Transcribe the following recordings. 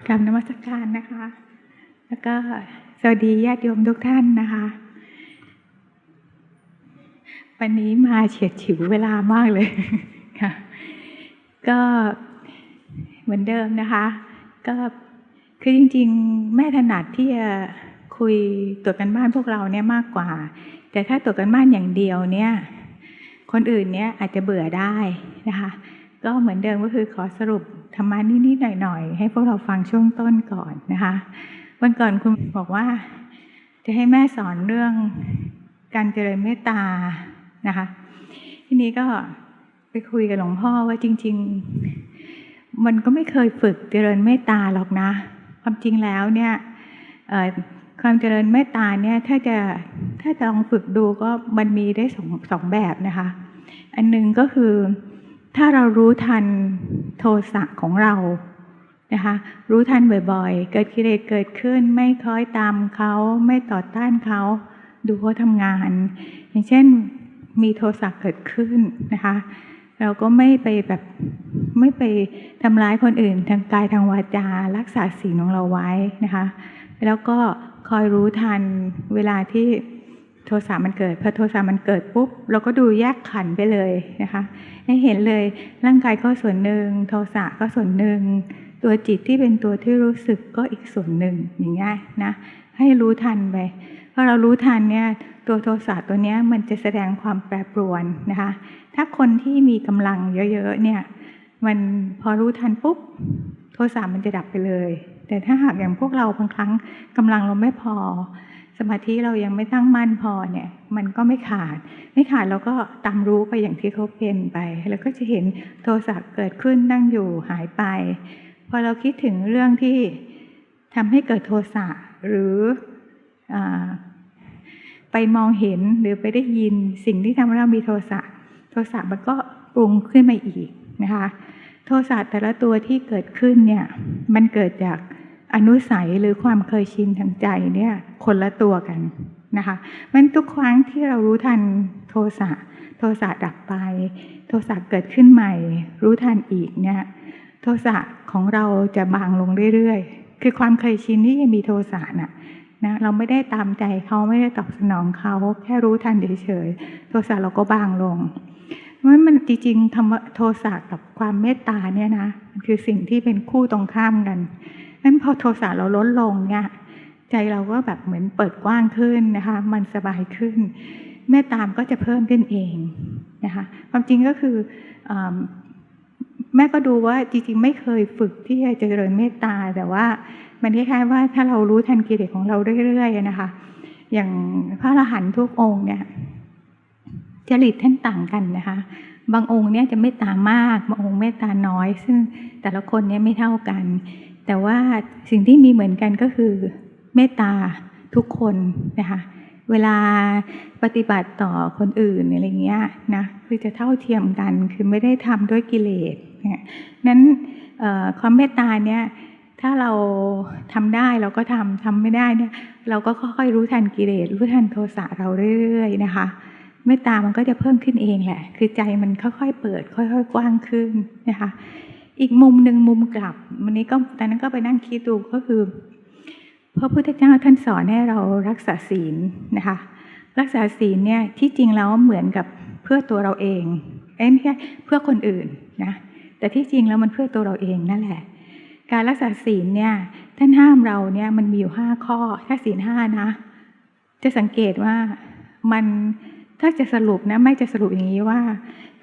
กราบนมัสการนะคะ แล้วก็สวัสดีญาติโยมทุกท่านนะคะ วันนี้มาเฉียดฉิวเวลามากเลยค่ะ ก็เหมือนเดิมนะคะ ก็คือจริงๆแม่ถนัดที่จะคุยตรวจกันบ้านพวกเราเนี่ยมากกว่า แต่ถ้าตรวจกันบ้านอย่างเดียวเนี่ยคนอื่นเนี่ยอาจจะเบื่อได้นะคะก็เหมือนเดิมก็คือขอสรุปธรรมะนิดๆหน่อยๆให้พวกเราฟังช่วงต้นก่อนนะคะวันก่อนคุณบอกว่าจะให้แม่สอนเรื่องการเจริญเมตตานะคะทีนี้ก็ไปคุยกับหลวงพ่อว่าจริงๆมันก็ไม่เคยฝึกเจริญเมตตาหรอกนะความจริงแล้วเนี่ยความเจริญเมตตาเนี่ยถ้าจะลองฝึกดูก็มันมีได้สองแบบนะคะอันนึงก็คือถ้าเรารู้ทันโทสะของเรานะคะรู้ทันบ่อยๆเกิดกิเลสเกิดขึ้นไม่คล้อยตามเขาไม่ต่อต้านเขาดูเขาทำงานอย่างเช่นมีโทสะเกิดขึ้นนะคะเราก็ไม่ไปทำร้ายคนอื่นทางกายทางวาจารักษาศีลของเราไว้นะคะแล้วก็คอยรู้ทันเวลาที่โทสะมันเกิดพอโทสะมันเกิดปุ๊บเราก็ดูแยกขันธ์ไปเลยนะคะให้เห็นเลยร่างกายก็ส่วนหนึ่งโทสะก็ส่วนหนึ่งตัวจิตที่เป็นตัวที่รู้สึกก็อีกส่วนหนึ่งอย่างเงี้ยนะให้รู้ทันไปพอเรารู้ทันเนี่ยตัวโทสะตัวเนี้ยมันจะแสดงความแปรปรวนนะคะถ้าคนที่มีกำลังเยอะๆเนี่ยมันพอรู้ทันปุ๊บโทสะมันจะดับไปเลยแต่ถ้าหากอย่างพวกเราบางครั้งกำลังเราไม่พอสมาธิเรายังไม่ตั้งมั่นพอเนี่ยมันก็ไม่ขาดเราก็ตามรู้ไปอย่างที่เขาเป็นไปแล้วก็จะเห็นโทสะเกิดขึ้นตั้งอยู่หายไปพอเราคิดถึงเรื่องที่ทำให้เกิดโทสะหรือไปมองเห็นหรือไปได้ยินสิ่งที่ทำให้เรามีโทสะมันก็ปรุงขึ้นมาอีกนะคะโทสะแต่ละตัวที่เกิดขึ้นเนี่ยมันเกิดจากอนุสัยหรือความเคยชินทางใจเนี่ยคนละตัวกันนะคะมันทุกครั้งที่เรารู้ทันโทสะดับไปโทสะเกิดขึ้นใหม่รู้ทันอีกเนี่ยโทสะของเราจะบางลงเรื่อยๆคือความเคยชินที่จะมีโทสะนะเราไม่ได้ตามใจเขาไม่ได้ตอบสนองเขาแค่รู้ทันเฉยๆโทสะเราก็บางลงมันจริงๆคำว่าโทสะกับความเมตตาเนี่ยนะคือสิ่งที่เป็นคู่ตรงข้ามกันนั้นพอโทสะเราลดลงเนี่ยใจเราก็แบบเหมือนเปิดกว้างขึ้นนะคะมันสบายขึ้นเมตตามก็จะเพิ่มขึ้นเองนะคะความจริงก็คือแม่ก็ดูว่าจริงๆไม่เคยฝึกที่จะเจริญเมตตาแต่ว่ามันคล้ายๆว่าถ้าเรารู้ทันกิเลสของเราเรื่อยๆนะคะอย่างพระอรหันต์ทุกองค์เนี่ยจริตท่านต่างกันนะคะบางองค์เนี่ยจะเมตตามากบางองค์เมตตาน้อยซึ่งแต่ละคนเนี่ยไม่เท่ากันแต่ว่าสิ่งที่มีเหมือนกันก็คือเมตตาทุกคนนะคะเวลาปฏิบัติต่อคนอื่นอะไรเงี้ยนะคือจะเท่าเทียมกันคือไม่ได้ทำด้วยกิเลสนั้นความเมตตาเนี่ยถ้าเราทำได้เราก็ทำไม่ได้เนี่ยเราก็ค่อยๆรู้ทันกิเลสรู้ทันโทสะเราเรื่อยๆนะคะเมตตามันก็จะเพิ่มขึ้นเองแหละคือใจมันค่อยๆเปิดค่อยๆกว้างขึ้นนะคะอีกมุมหนึ่งมุมกลับวันนี้ก็ตอนนั้นก็ไปนั่งคิดดูก็คือพระพุทธเจ้าท่านสอนให้เรารักษาศีลนะคะรักษาศีลเนี่ยที่จริงแล้วเหมือนกับเพื่อตัวเราเองไม่ใช่เพื่อคนอื่นนะแต่ที่จริงแล้วมันเพื่อตัวเราเองนั่นแหละการรักษาศีลเนี่ยท่านห้ามเราเนี่ยมันมีอยู่5ข้อถ้าศีล5นะจะสังเกตว่ามันถ้าจะสรุปนะไม่จะสรุปอย่างนี้ว่า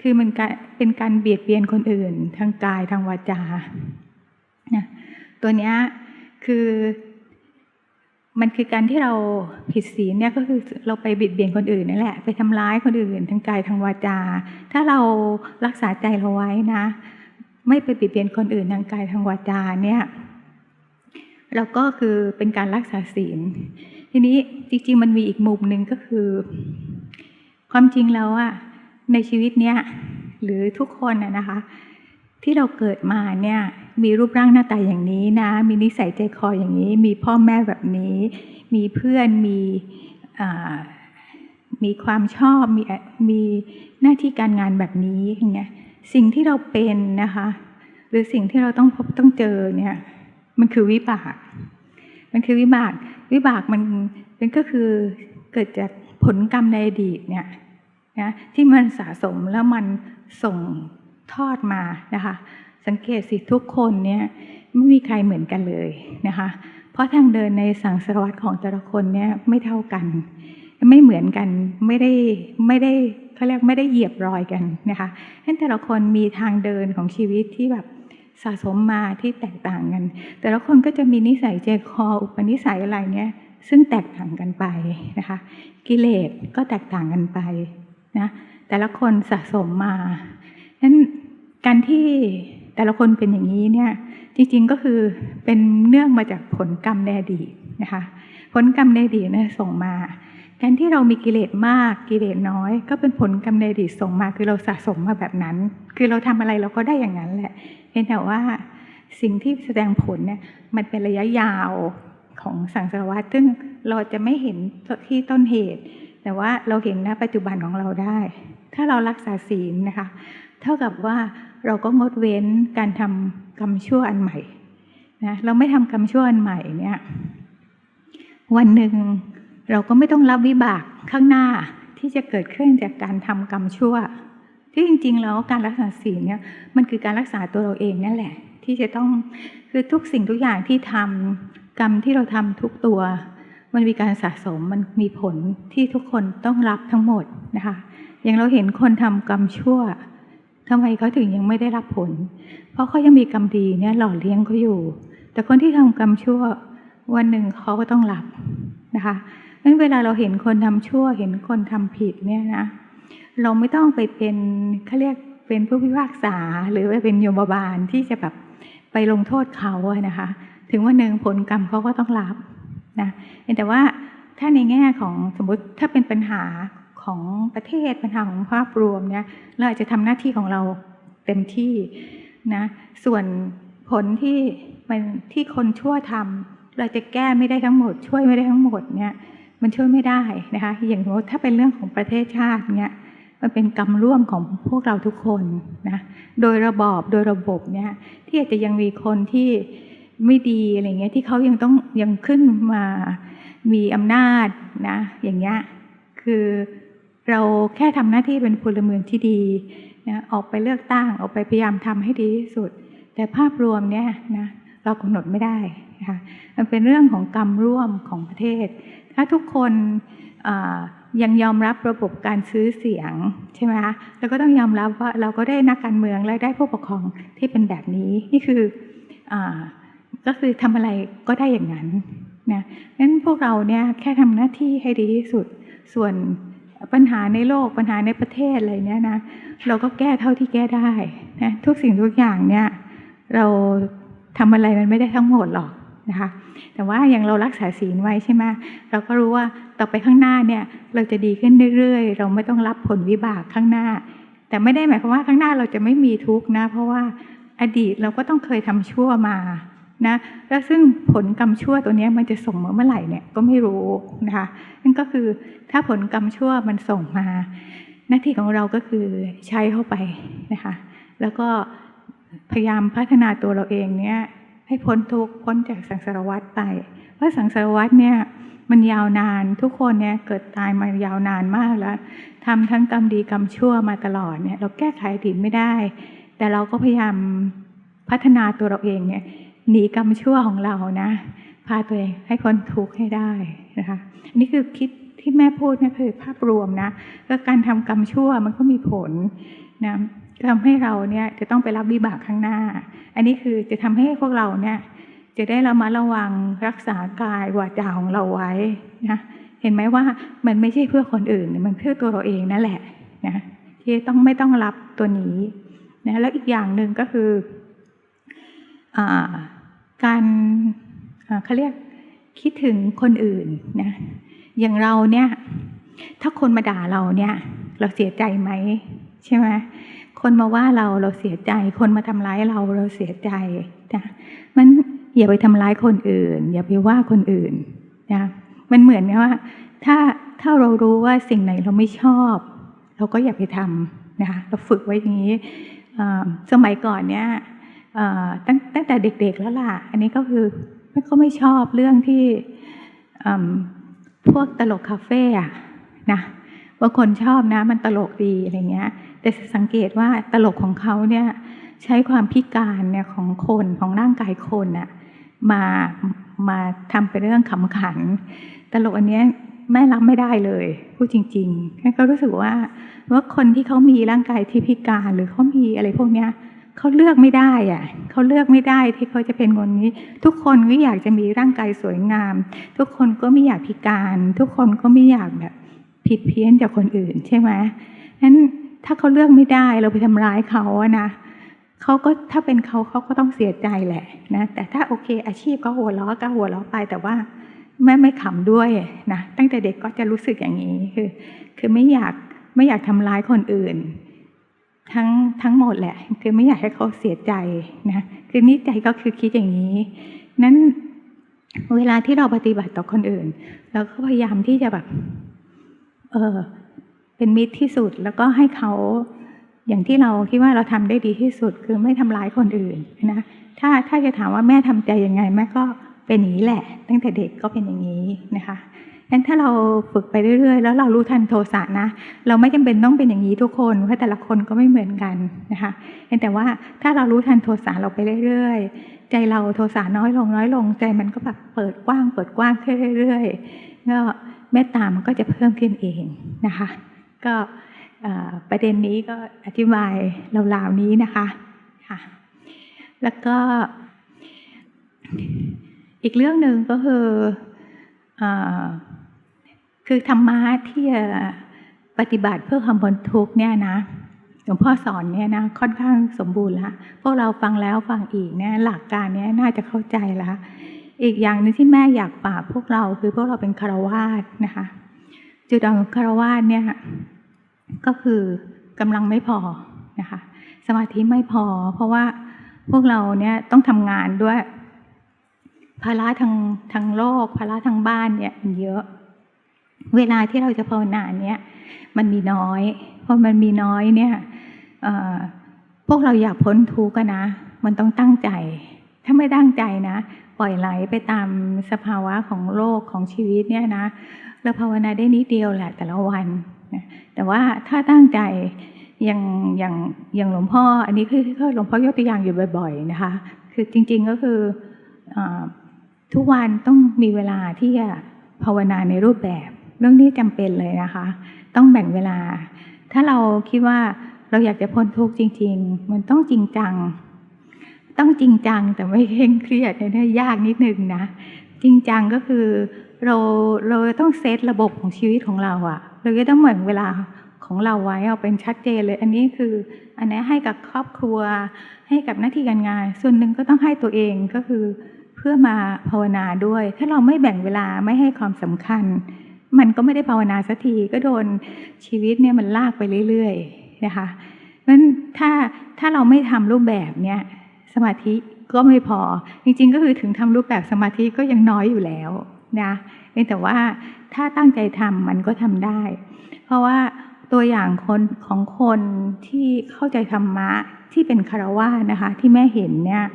คือมันเป็นการเบียดเบียนคนอื่นทางกายทางวาจานะตัวเนี้ยคือมันคือการที่เราผิดศีลเนี่ยก็คือเราไปเบียดเบียนคนอื่นนั่นแหละไปทำร้ายคนอื่นทางกายทางวาจาถ้าเรารักษาใจเราไว้นะไม่ไปเบียดเบียนคนอื่นทางกายทางวาจาเนี่ยเราก็คือเป็นการรักษาศีลทีนี้จริงๆมันมีอีกมุมหนึ่งก็คือความจริงแล้วอะในชีวิตเนี้ยหรือทุกคนนะคะที่เราเกิดมาเนี่ยมีรูปร่างหน้าตาอย่างนี้นะมีนิสัยใจคออย่างนี้มีพ่อแม่แบบนี้มีเพื่อนมีความชอบมีหน้าที่การงานแบบนี้อย่างเงี้ยสิ่งที่เราเป็นนะคะหรือสิ่งที่เราต้องพบต้องเจอเนี่ย มันคือวิบากวิบากมันก็คือเกิดจากผลกรรมในอดีตเนี่ยนะที่มันสะสมแล้วมันส่งทอดมานะคะสังเกตสิทุกคนเนี่ยไม่มีใครเหมือนกันเลยนะคะเพราะทางเดินในสังสารวัฏของแต่ละคนเนี่ยไม่เท่ากันไม่เหมือนกันไม่ได้เขาเรียกไม่ได้เหยียบรอยกันนะคะฉะนั้นแต่ละคนมีทางเดินของชีวิตที่แบบสะสมมาที่แตกต่างกันแต่ละคนก็จะมีนิสัยใจคออุปนิสัยอะไรเนี่ยซึ่งแตกต่างกันไปนะคะกิเลสก็แตกต่างกันไปนะแต่ละคนสะสมมาฉะนั้นการที่แต่ละคนเป็นอย่างนี้เนี่ยจริงๆก็คือเป็นเนื่องมาจากผลกรรมในอดีตนะคะผลกรรมในอดีตเนี่ยส่งมาการที่เรามีกิเลสมากกิเลสน้อยก็เป็นผลกรรมในอดีตส่งมาคือเราสะสมมาแบบนั้นคือเราทำอะไรเราก็ได้อย่างนั้นแหละเพียงแต่ว่าสิ่งที่แสดงผลเนี่ยมันเป็นระยะยาวของสังสารวัฏซึ่งเราจะไม่เห็นที่ต้นเหตุแต่ว่าเราเห็นณปัจจุบันของเราได้ถ้าเรารักษาศีลนะคะเท่ากับว่าเราก็งดเว้นการทำกรรมชั่วอันใหม่นะเราไม่ทำกรรมชั่วอันใหม่เนี่ยวันหนึ่งเราก็ไม่ต้องรับวิบากข้างหน้าที่จะเกิดขึ้นจากการทำกรรมชั่วที่จริงๆแล้วการรักษาศีลเนี่ยมันคือการรักษาตัวเราเองนั่นแหละที่จะต้องคือทุกสิ่งทุกอย่างที่ทำกรรมที่เราทำทุกตัวมันมีการสะสมมันมีผลที่ทุกคนต้องรับทั้งหมดนะคะอย่างเราเห็นคนทำกรรมชั่วทำไมเขาถึงยังไม่ได้รับผลเพราะเขายังมีกรรมดีเนี่ยหล่อเลี้ยงเขาอยู่แต่คนที่ทำกรรมชั่ววันหนึ่งเขาก็ต้องรับนะคะงั้นเวลาเราเห็นคนทำชั่วเห็นคนทำผิดเนี่ยนะเราไม่ต้องไปเป็นเขาเรียกเป็นผู้พิพากษาหรือว่าเป็นโยมบาลที่จะแบบไปลงโทษเขาอะนะคะถึงวันหนึ่งผลกรรมเขาก็ต้องรับนะแต่ว่าถ้าในแง่ของสมมติถ้าเป็นปัญหาของประเทศปัญหาของภาพรวมเนี่ยเราอาจจะทำหน้าที่ของเราเต็มที่นะส่วนผลที่คนชั่วทำเราจะแก้ไม่ได้ทั้งหมดช่วยไม่ได้ทั้งหมดเนี่ยมันช่วยไม่ได้นะคะอย่างสมมติถ้าเป็นเรื่องของประเทศชาติเนี่ยมันเป็นกรรมร่วมของพวกเราทุกคนนะโดยระบบเนี่ยที่อาจจะยังมีคนที่ไม่ดีอะไรเงี้ยที่เขายังขึ้นมามีอำนาจนะอย่างเงี้ยคือเราแค่ทำหน้าที่เป็นพลเมืองที่ดีนะออกไปเลือกตั้งออกไปพยายามทำให้ดีที่สุดแต่ภาพรวมเนี่ยนะเรากำหนดไม่ได้นะคะมันเป็นเรื่องของกรรมร่วมของประเทศถ้าทุกคนยังยอมรับระบบการซื้อเสียงใช่ไหมคะเราก็ต้องยอมรับว่าเราก็ได้นักการเมืองและได้ผู้ปกครองที่เป็นแบบนี้นี่คือก็คือทำอะไรก็ได้อย่างนั้นนะงั้นพวกเราเนี่ยแค่ทำหน้าที่ให้ดีที่สุดส่วนปัญหาในโลกปัญหาในประเทศอะไรเนี่ยนะเราก็แก้เท่าที่แก้ได้นะทุกสิ่งทุกอย่างเนี่ยเราทำอะไรมันไม่ได้ทั้งหมดหรอกนะคะแต่ว่าอย่างเรารักษาศีลไว้ใช่ไหมเราก็รู้ว่าต่อไปข้างหน้าเนี่ยเราจะดีขึ้นเรื่อยๆเราไม่ต้องรับผลวิบากข้างหน้าแต่ไม่ได้หมายความว่าข้างหน้าเราจะไม่มีทุกข์นะเพราะว่าอดีตเราก็ต้องเคยทำชั่วมานะแล้วซึ่งผลกรรมชั่วตัวนี้มันจะส่งมาเมื่อไหร่เนี่ยก็ไม่รู้นะคะนั่นก็คือถ้าผลกรรมชั่วมันส่งมาหน้าที่ของเราก็คือใช้เข้าไปนะคะแล้วก็พยายามพัฒนาตัวเราเองเนี่ยให้พ้นทุกข์พ้นจากสังสารวัฏไปเพราะสังสารวัฏเนี่ยมันยาวนานทุกคนเนี่ยเกิดตายมายาวนานมากแล้วทำทั้งกรรมดีกรรมชั่วมาตลอดเนี่ยเราแก้ไขอดีตไม่ได้แต่เราก็พยายามพัฒนาตัวเราเองเนี่ยหนีกรรมชั่วของเรานะพาตัวเองให้พ้นทุกข์ให้ได้นะคะอันนี้คือคิดที่แม่พูดเนี่ยคือภาพรวมนะแล้วการทำกรรมชั่วมันก็มีผลนะทำให้เราเนี่ยจะต้องไปรับวิบากข้างหน้าอันนี้คือจะทำให้พวกเราเนี่ยจะได้ระมัดระวังรักษากายวาจาของเราไว้นะเห็นไหมว่ามันไม่ใช่เพื่อคนอื่นมันเพื่อตัวเราเองนั่นแหละนะที่ไม่ต้องรับตัวนี้นะแล้วอีกอย่างหนึ่งก็คือการเขาเรียกคิดถึงคนอื่นนะอย่างเราเนี่ยถ้าคนมาด่าเราเนี่ยเราเสียใจไหมใช่ไหมคนมาว่าเราเสียใจคนมาทำร้ายเราเสียใจนะมันอย่าไปทำร้ายคนอื่นอย่าไปว่าคนอื่นนะมันเหมือนกับว่าถ้าเรารู้ว่าสิ่งไหนเราไม่ชอบเราก็อย่าไปทำนะคะเราฝึกไว้อย่างนี้สมัยก่อนเนี่ย ตั้งแต่เด็กๆแล้วล่ะอันนี้ก็คือก็ไม่ชอบเรื่องที่พวกตลกคาเฟ่อะนะบางคนชอบนะมันตลกดีอะไรเงี้ยแต่สังเกตว่าตลกของเขาเนี่ยใช้ความพิการเนี่ยของคนของร่างกายคนน่ะมาทำเป็นเรื่องขำขันตลกอันเนี้ยแม่รับไม่ได้เลยพูดจริงๆแม่ก็รู้สึกว่าคนที่เขามีร่างกายที่พิการหรือเขามีอะไรพวกเนี้ยเขาเลือกไม่ได้อะเขาเลือกไม่ได้ที่เขาจะเป็นคนนี้ทุกคนก็อยากจะมีร่างกายสวยงามทุกคนก็ไม่อยากพิการทุกคนก็ไม่อยากแบบผิดเพี้ยนจากคนอื่นใช่ไหมงั้นถ้าเขาเลือกไม่ได้เราไปทำร้ายเขาอะนะเขาก็ถ้าเป็นเขาก็ต้องเสียใจแหละนะแต่ถ้าโอเคอาชีพก็หัวเราะไปแต่ว่าแม่ไม่ขำด้วยนะตั้งแต่เด็กก็จะรู้สึกอย่างนี้คือไม่อยากทำร้ายคนอื่นทั้งหมดแหละคือไม่อยากให้เขาเสียใจนะคือนิสัยก็คือคิดอย่างนี้นั้นเวลาที่เราปฏิบัติต่อคนอื่นเราก็พยายามที่จะแบบเป็นมิตรที่สุดแล้วก็ให้เขาอย่างที่เราคิดว่าเราทำได้ดีที่สุดคือไม่ทำร้ายคนอื่นนะถ้าจะถามว่าแม่ทำใจยังไงแม่ก็เป็นอย่างนี้แหละตั้งแต่เด็กก็เป็นอย่างนี้นะคะงั้นถ้าเราฝึกไปเรื่อยๆแล้วเรารู้ทันโทสะนะเราไม่จำเป็นต้องเป็นอย่างนี้ทุกคนเพราะแต่ละคนก็ไม่เหมือนกันนะคะแต่ว่าถ้าเรารู้ทันโทสะเราไปเรื่อยๆใจเราโทสะน้อยลงใจมันก็แบบเปิดกว้างขึ้นเรื่อยๆก็เมตตามันก็จะเพิ่มขึ้นเองนะคะก็ประเด็นนี้ก็อธิบายราวๆนี้นะคะค่ะแล้วก็อีกเรื่องหนึ่งก็คือธรรมะที่จะปฏิบัติเพื่อความพ้นทุกข์เนี่ยนะหลวงพ่อสอนเนี่ยนะค่อนข้างสมบูรณ์แล้วพวกเราฟังแล้วฟังอีกเนี่ยหลักการนี้น่าจะเข้าใจแล้วอีกอย่างนึงที่แม่อยากฝากพวกเราคือพวกเราเป็นฆราวาสนะคะจุดอ่อนของฆราวาสเนี่ยก็คือกำลังไม่พอนะคะสมาธิไม่พอเพราะว่าพวกเราเนี่ยต้องทำงานด้วยภาระทางโลกภาระทางบ้านเนี่ยมันเยอะเวลาที่เราจะภาวนาเนี่ยมันมีน้อยพอมันมีน้อยเนี่ยพวกเราอยากพ้นทุกข์นะมันต้องตั้งใจถ้าไม่ตั้งใจนะปล่อยไหลไปตามสภาวะของโลกของชีวิตเนี่ยนะเราภาวนาได้นิดเดียวแหละแต่ละวันนะแต่ว่าถ้าตั้งใจอย่างหลวงพ่ออันนี้คือหลวงพ่อยกตัวอย่างอยู่บ่อยๆนะคะคือจริงๆก็คือทุกวันต้องมีเวลาที่จะภาวนาในรูปแบบเรื่องนี้จำเป็นเลยนะคะต้องแบ่งเวลาถ้าเราคิดว่าเราอยากจะพ้นทุกข์จริงๆมันต้องจริงจังแต่ไม่เคร่งเครียดเนี่ยยากนิดนึงนะจริงจังก็คือเราต้องเซตระบบของชีวิตของเราอะเราก็ต้องแบ่งเวลาของเราไว้เอาเป็นชัดเจนเลยอันนี้คืออันนี้ให้กับครอบครัวให้กับหน้าที่การงานส่วนหนึ่งก็ต้องให้ตัวเองก็คือเพื่อมาภาวนาด้วยถ้าเราไม่แบ่งเวลาไม่ให้ความสำคัญมันก็ไม่ได้ภาวนาสักทีก็โดนชีวิตเนี่ยมันลากไปเรื่อยๆนะคะเพราะฉะนั้นถ้าเราไม่ทำรูปแบบเนี่ยสมาธิก็ไม่พอจริงๆก็คือถึงทำรูปแบบสมาธิก็ยังน้อยอยู่แล้วนะแต่ว่าถ้าตั้งใจทำมันก็ทำได้เพราะว่าตัวอย่างของคนที่เข้าใจธรรมะที่เป็นฆราวาสนะคะที่แม่เห็นเนี่ย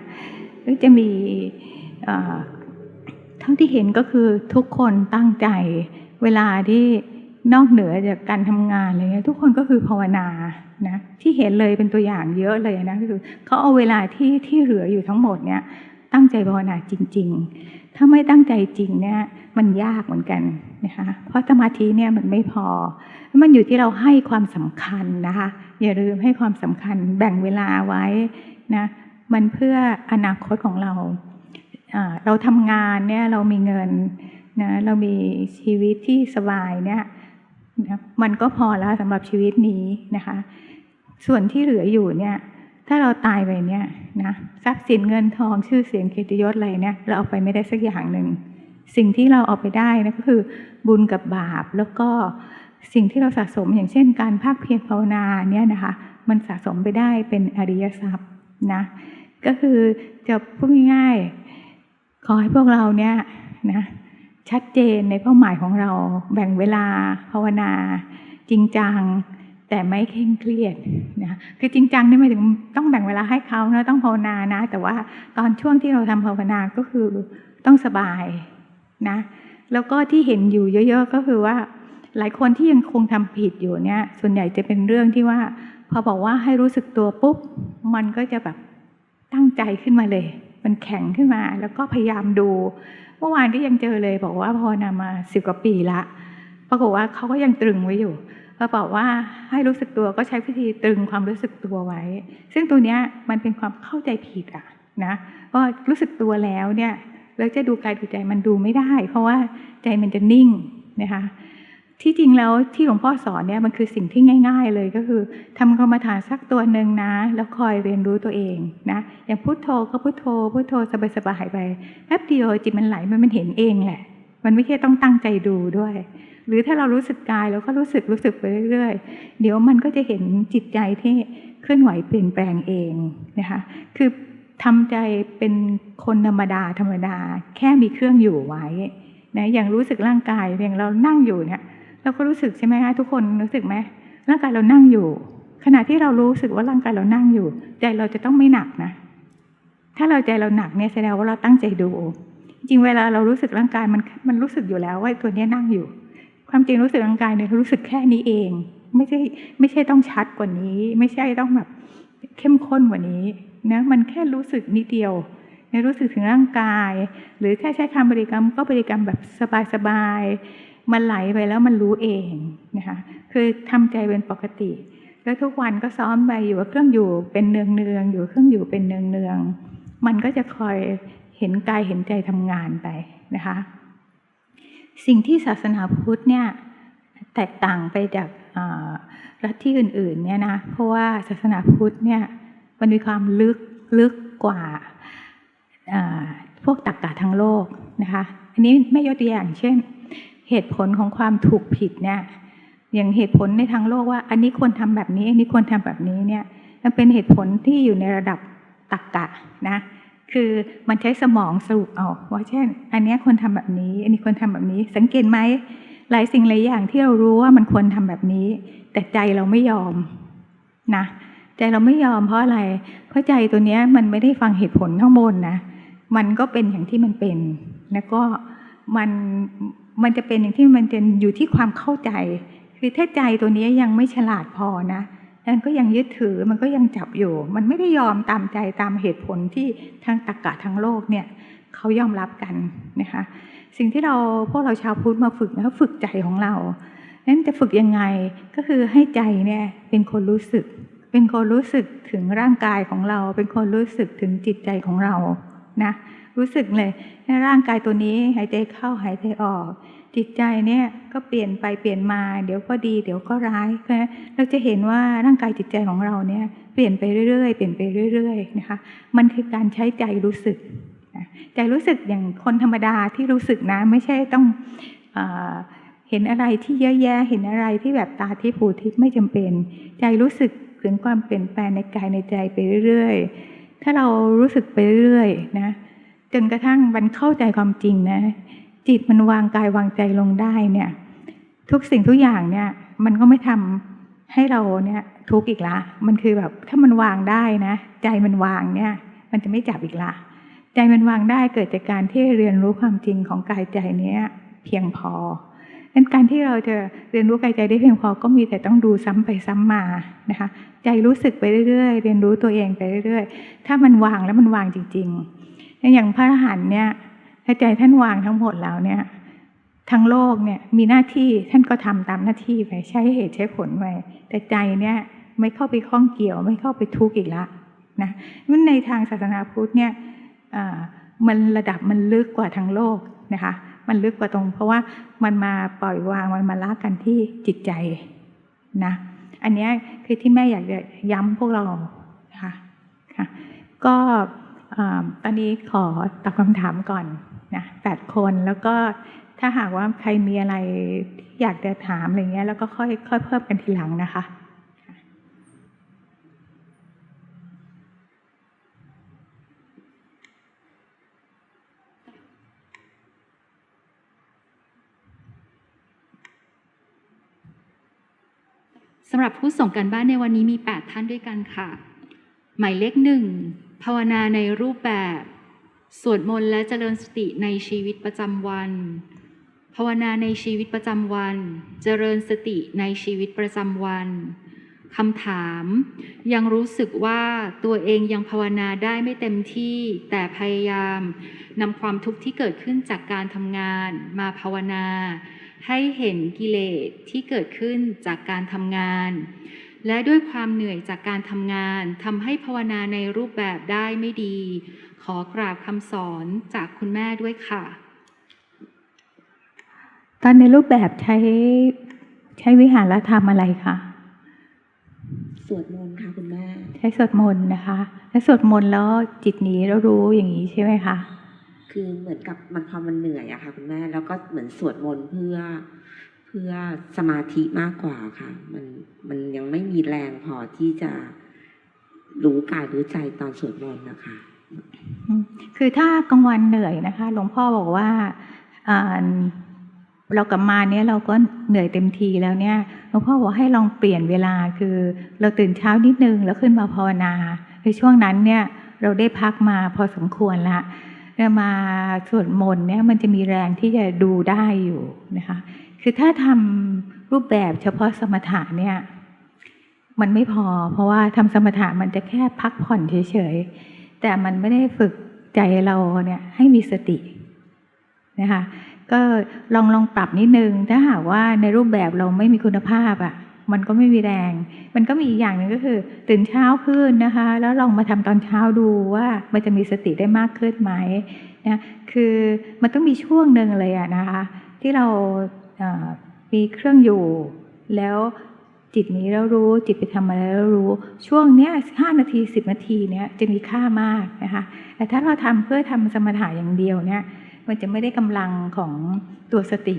ก็จะมีเท่าที่เห็นก็คือทุกคนตั้งใจเวลาที่นอกเหนือจากการทำงานอะไรเงี้ยทุกคนก็คือภาวนานะที่เห็นเลยเป็นตัวอย่างเยอะเลยนะคือเขาเอาเวลาที่เหลืออยู่ทั้งหมดเนี่ยตั้งใจภาวนาจริงๆถ้าไม่ตั้งใจจริงเนี่ยมันยากเหมือนกันนะคะเพราะสมาธิเนี่ยมันไม่พอมันอยู่ที่เราให้ความสำคัญนะคะอย่าลืมให้ความสำคัญแบ่งเวลาไว้นะมันเพื่ออนาคตของเราเราทำงานเนี่ยเรามีเงินนะเรามีชีวิตที่สบายเนี่ยนะมันก็พอแล้วสำหรับชีวิตนี้นะคะส่วนที่เหลืออยู่เนี่ยถ้าเราตายไปเนี่ยนะทรัพย์สินเงินทองชื่อเสียงเกียรติยศอะไรเนี่ยเราเอาไปไม่ได้สักอย่างหนึ่งสิ่งที่เราเอาไปได้นะก็คือบุญกับบาปแล้วก็สิ่งที่เราสะสมอย่างเช่นการภาคเพียรภาวนาเนี่ยนะคะมันสะสมไปได้เป็นอริยทรัพย์นะก็คือจะพูดง่ายๆขอให้พวกเราเนี่ยนะชัดเจนในเป้าหมายของเราแบ่งเวลาภาวนาจริงจัง แต่ไม่เคร่งเครียดนะคือจริงจังนี่หมายถึงต้องแบ่งเวลาให้เขานะต้องภาวนานะแต่ว่าตอนช่วงที่เราทำภาวนาก็คือต้องสบายนะแล้วก็ที่เห็นอยู่เยอะๆก็คือว่าหลายคนที่ยังคงทำผิดอยู่เนี่ยส่วนใหญ่จะเป็นเรื่องที่ว่าพอบอกว่าให้รู้สึกตัวปุ๊บมันก็จะแบบตั้งใจขึ้นมาเลยมันแข็งขึ้นมาแล้วก็พยายามดูเมื่อวานก็ยังเจอเลยบอกว่าภาวนามา10 กว่าปีละปรากฏว่าเขาก็ยังตรึงไว้อยู่พอบอกว่าให้รู้สึกตัวก็ใช้วิธีตรึงความรู้สึกตัวไว้ซึ่งตัวเนี้ยมันเป็นความเข้าใจผิดอะนะก็รู้สึกตัวแล้วเนี่ยแล้วจะดูกายดูใจมันดูไม่ได้เพราะว่าใจมันจะนิ่งนะคะที่จริงแล้วที่หลวงพ่อสอนเนี่ยมันคือสิ่งที่ง่ายๆเลยก็คือทำกรรมฐานสักตัวหนึ่งนะแล้วคอยเรียนรู้ตัวเองนะอย่างพุทโธก็พุทโธพุทโธสบายๆไปแป๊บเดียวจิตมันไหลมันเห็นเองแหละมันไม่ใช่ต้องตั้งใจดูด้วยหรือถ้าเรารู้สึกกายเราก็รู้สึกไปเรื่อยๆเดี๋ยวมันก็จะเห็นจิตใจที่เคลื่อนไหวเปลี่ยนแปลงเองนะคะคือทำใจเป็นคนธรรมดาแค่มีเครื่องอยู่ไว้นะอย่างรู้สึกร่างกายอย่างเรานั่งอยู่เนี่ยเราก็รู้สึกใช่ไหมคะทุกคนรู้สึกไหมร่างกายเรานั่งอยู่ขณะที่เรารู้สึกว่าร่างกายเรานั่งอยู่ใจเราจะต้องไม่หนักนะถ้าเราใจเราหนักเนี่ยแสดงว่าเราตั้งใจดูจริงเวลาเรารู้สึกร่างกายมันรู้สึกอยู่แล้วว่าตัวนี้นั่งอยู่ความจริงรู้สึกร่างกายเนี่ยรู้สึกแค่นี้เองไม่ใช่ต้องชัดกว่านี้ไม่ใช่ต้องแบบเข้มข้นกว่านี้นะมันแค่รู้สึกนิดเดียวเนี่ยรู้สึกถึงร่างกายหรือถ้าใช้คำบริกรรมก็บริกรรมแบบสบายๆมันไหลไปแล้วมันรู้เองนะคะคือทำใจเป็นปกติแล้วทุกวันก็ซ้อมไปอยู่กับเครื่องอยู่เป็นเนืองๆอยู่เครื่องอยู่เป็นเนืองๆมันก็จะคอยเห็นกายเห็นใจทำงานไปนะคะสิ่งที่ศาสนาพุทธเนี่ยแตกต่างไปจากลัทธิอื่นๆเนี่ยนะเพราะว่าศาสนาพุทธเนี่ยมันมีความลึกกว่าพวกตรรกะทางโลกนะคะอันนี้ไม่ยกตัวอย่างเช่นเหตุผลของความถูกผิดเนี่ยอย่างเหตุผลในทางโลกว่าอันนี้ควรทำแบบนี้อันนี้ควรทำแบบนี้เนี่ยมันเป็นเหตุผลที่อยู่ในระดับตรรกะนะคือมันใช้สมองสรุปเอาว่าเช่นอันนี้ควรทำแบบนี้อันนี้ควรทำแบบนี้สังเกตไหมหลายสิ่งหลายอย่างที่เรารู้ว่ามันควรทำแบบนี้แต่ใจเราไม่ยอมนะใจเราไม่ยอมเพราะอะไรเพราะใจตัวเนี้ยมันไม่ได้ฟังเหตุผลข้างบนนะมันก็เป็นอย่างที่มันเป็นแล้วก็มันจะเป็นอย่างที่มันจะอยู่ที่ความเข้าใจคือถ้าใจตัวนี้ยังไม่ฉลาดพอนะมันก็ยังยึดถือมันก็ยังจับอยู่มันไม่ได้ยอมตามใจตามเหตุผลที่ทางตรรกะทางโลกเนี่ยเขายอมรับกันนะคะสิ่งที่พวกเราชาวพุทธมาฝึกนะฝึกใจของเรานั้นจะฝึกยังไงก็คือให้ใจเนี่ยเป็นคนรู้สึกถึงร่างกายของเราเป็นคนรู้สึกถึงจิตใจของเรานะรู้สึกเลยร่างกายตัวนี้หายใจเข้าหายใจออกจิตใจเนี่ยก็เปลี่ยนไปเปลี่ยนมาเดี๋ยวก็ดีเดี๋ยวก็ร้ายเราจะเห็นว่าร่างกายจิตใจของเราเนี่ยเปลี่ยนไปเรื่อยๆนะคะมันคือการใช้ใจรู้สึกใจรู้สึกอย่างคนธรรมดาที่รู้สึกนะไม่ใช่ต้องเห็นอะไรที่เยอะแยะเห็นอะไรที่แบบตาทิพย์หูทิพย์ไม่จำเป็นใจรู้สึกถึงความเปลี่ยนแปลงในกายในใจไปเรื่อยๆถ้าเรารู้สึกไปเรื่อยๆนะจนกระทั่งมันเข้าใจความจริงนะจิตมันวางกายวางใจลงได้เนี่ยทุกสิ่งทุกอย่างเนี่ยมันก็ไม่ทำให้เราเนี่ยทุกข์อีกละมันคือแบบถ้ามันวางได้นะใจมันวางเนี่ยมันจะไม่จับอีกละใจมันวางได้เกิดจากการที่เรียนรู้ความจริงของกายใจเนี้ยเพียงพองั้นการที่เราจะเรียนรู้กายใจได้เพียงพอก็มีแต่ต้องดูซ้ำไปซ้ำมานะคะใจรู้สึกไปเรื่อยๆเรียนรู้ตัวเองไปเรื่อยๆถ้ามันวางแล้วมันวางจริงๆอย่างพระอรหันต์เนี่ยถ้าใจท่านวางทั้งหมดแล้วเนี่ยทั้งโลกเนี่ยมีหน้าที่ท่านก็ทำตามหน้าที่ไปใช้เหตุใช้ผลไปแต่ใจเนี่ยไม่เข้าไปข้องเกี่ยวไม่เข้าไปทุกข์อีกละนะมันในทางศาสนาพุทธเนี่ยมันระดับมันลึกกว่าทางโลกนะคะมันลึกกว่าตรงเพราะว่ามันมาปล่อยวางมันมาละกันที่จิตใจนะอันนี้คือที่แม่อยากจะย้ำพวกเราค่ะก็ตอนนี้ขอตอบคำถามก่อนนะ8 คนแล้วก็ถ้าหากว่าใครมีอะไรอยากจะถามอะไรเงี้ยแล้วก็ค่อยเพิ่มกันทีหลังนะคะ สำหรับผู้ส่งการบ้านในวันนี้มี8ท่านด้วยกันค่ะหมายเลข1ภาวนาในรูปแบบสวดมนต์และเจริญสติในชีวิตประจำวันภาวนาในชีวิตประจำวันเจริญสติในชีวิตประจำวันคำถามยังรู้สึกว่าตัวเองยังภาวนาได้ไม่เต็มที่แต่พยายามนำความทุกข์ที่เกิดขึ้นจากการทำงานมาภาวนาให้เห็นกิเลสที่เกิดขึ้นจากการทำงานและด้วยความเหนื่อยจากการทำงานทำให้ภาวนาในรูปแบบได้ไม่ดีขอกราบคำสอนจากคุณแม่ด้วยค่ะตอนในรูปแบบใช้วิหารธรรมอะไรคะสวดมนต์ค่ะคุณแม่ใช้สวดมนต์นะคะแล้วสวดมนต์แล้วจิตหนีแล้วรู้อย่างนี้ใช่ไหมคะคือเหมือนกับพอมันเหนื่อยอะค่ะคุณแม่แล้วก็เหมือนสวดมนต์เพื่อสมาธิมากกว่าค่ะมันยังไม่มีแรงพอที่จะรู้กายรู้ใจตอนสวดมนต์นะคะคือถ้ากลางวันเหนื่อยนะคะหลวงพ่อบอกว่าเรากลับมาเนี่ยเราก็เหนื่อยเต็มทีแล้วเนี่ยหลวงพ่อบอกให้ลองเปลี่ยนเวลาคือเราตื่นเช้านิดนึงแล้วขึ้นมาภาวนาในช่วงนั้นเนี่ยเราได้พักมาพอสมควรละแล้วมาสวดมนต์เนี่ยมันจะมีแรงที่จะดูได้อยู่นะคะคือถ้าทำรูปแบบเฉพาะสมถะเนี่ยมันไม่พอเพราะว่าทำสมถะมันจะแค่พักผ่อนเฉยๆแต่มันไม่ได้ฝึกใจเราเนี่ยให้มีสตินะคะก็ลองปรับนิดนึงถ้าหากว่าในรูปแบบเราไม่มีคุณภาพอ่ะมันก็ไม่มีแรงมันก็มีอีกอย่างหนึ่งก็คือตื่นเช้าขึ้นนะคะแล้วลองมาทำตอนเช้าดูว่ามันจะมีสติได้มากขึ้นไหมนะคือมันต้องมีช่วงหนึ่งเลยอะนะคะที่เรามีเครื่องอยู่แล้วจิตนี้เรารู้จิตไปทำอะไรแล้วรู้ช่วงเนี้ย5 นาที10 นาทีเนี้ยจะมีค่ามากนะคะแต่ถ้าเราทำเพื่อทำสมถะอย่างเดียวเนี่ยมันจะไม่ได้กำลังของตัวสติ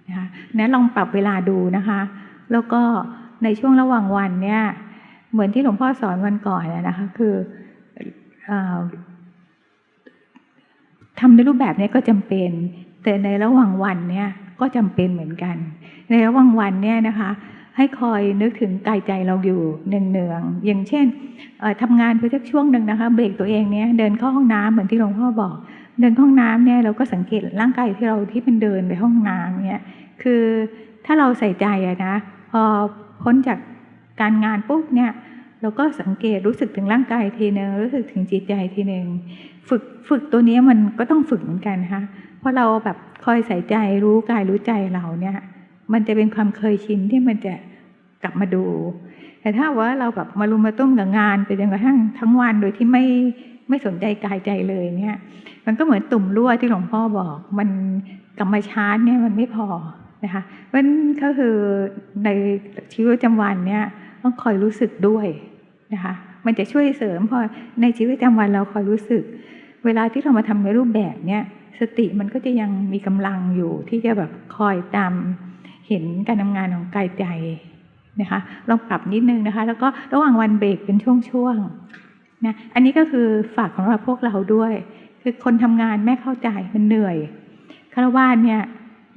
นะคะนั้นลองปรับเวลาดูนะคะแล้วก็ในช่วงระหว่างวันเนี่ยเหมือนที่หลวงพ่อสอนวันก่อนนะคะคือทำในรูปแบบนี้ก็จำเป็นแต่ในระหว่างวันเนี่ยก็จำเป็นเหมือนกันในระหว่างวันเนี่ยนะคะให้คอยนึกถึงกายใจเราอยู่เนืองๆอย่างเช่นทำงานไปสักช่วงหนึ่งนะคะเบรกตัวเองเนี่ยเดินเข้าห้องน้ำเหมือนที่หลวงพ่อบอกเดินห้องน้ำเนี่ยเราก็สังเกตร่างกายที่เราที่เป็นเดินไปห้องน้ำเนี่ยคือถ้าเราใส่ใจอะนะพอพ้นจากการงานปุ๊บเนี่ยเราก็สังเกตรู้สึกถึงร่างกายทีนึงรู้สึกถึงจิตใจทีนึงฝึกตัวนี้มันก็ต้องฝึกเหมือนกันนะคะเพราะเราแบบคอยใส่ใจรู้กายรู้ใจเราเนี่ยมันจะเป็นความเคยชินที่มันจะกลับมาดูแต่ถ้าว่าเราแบบมารุมมาตุ้มกับงานไปจนกระทั่งทั้งวันโดยที่ไม่สนใจกายใจเลยเนี่ยมันก็เหมือนตุ่มรั่วที่หลวงพ่อบอกมันกลับมาชาร์จเนี่ยมันไม่พอนะคะเพราะฉะนั้นก็คือในชีวิตประจำวันเนี่ยต้องคอยรู้สึกด้วยนะคะมันจะช่วยเสริมพอในชีวิตประจำวันเราคอยรู้สึกเวลาที่เรามาทำในรูปแบบเนี่ยสติมันก็จะยังมีกำลังอยู่ที่จะแบบคอยตามเห็นการทำงานของกายใจนะคะลองปรับนิดนึงนะคะแล้วก็ระหว่างวันเบรกเป็นช่วงๆนะอันนี้ก็คือฝากของเราพวกเราด้วยคือคนทำงานแม่เข้าใจมันเหนื่อยฆราวาสเนี่ย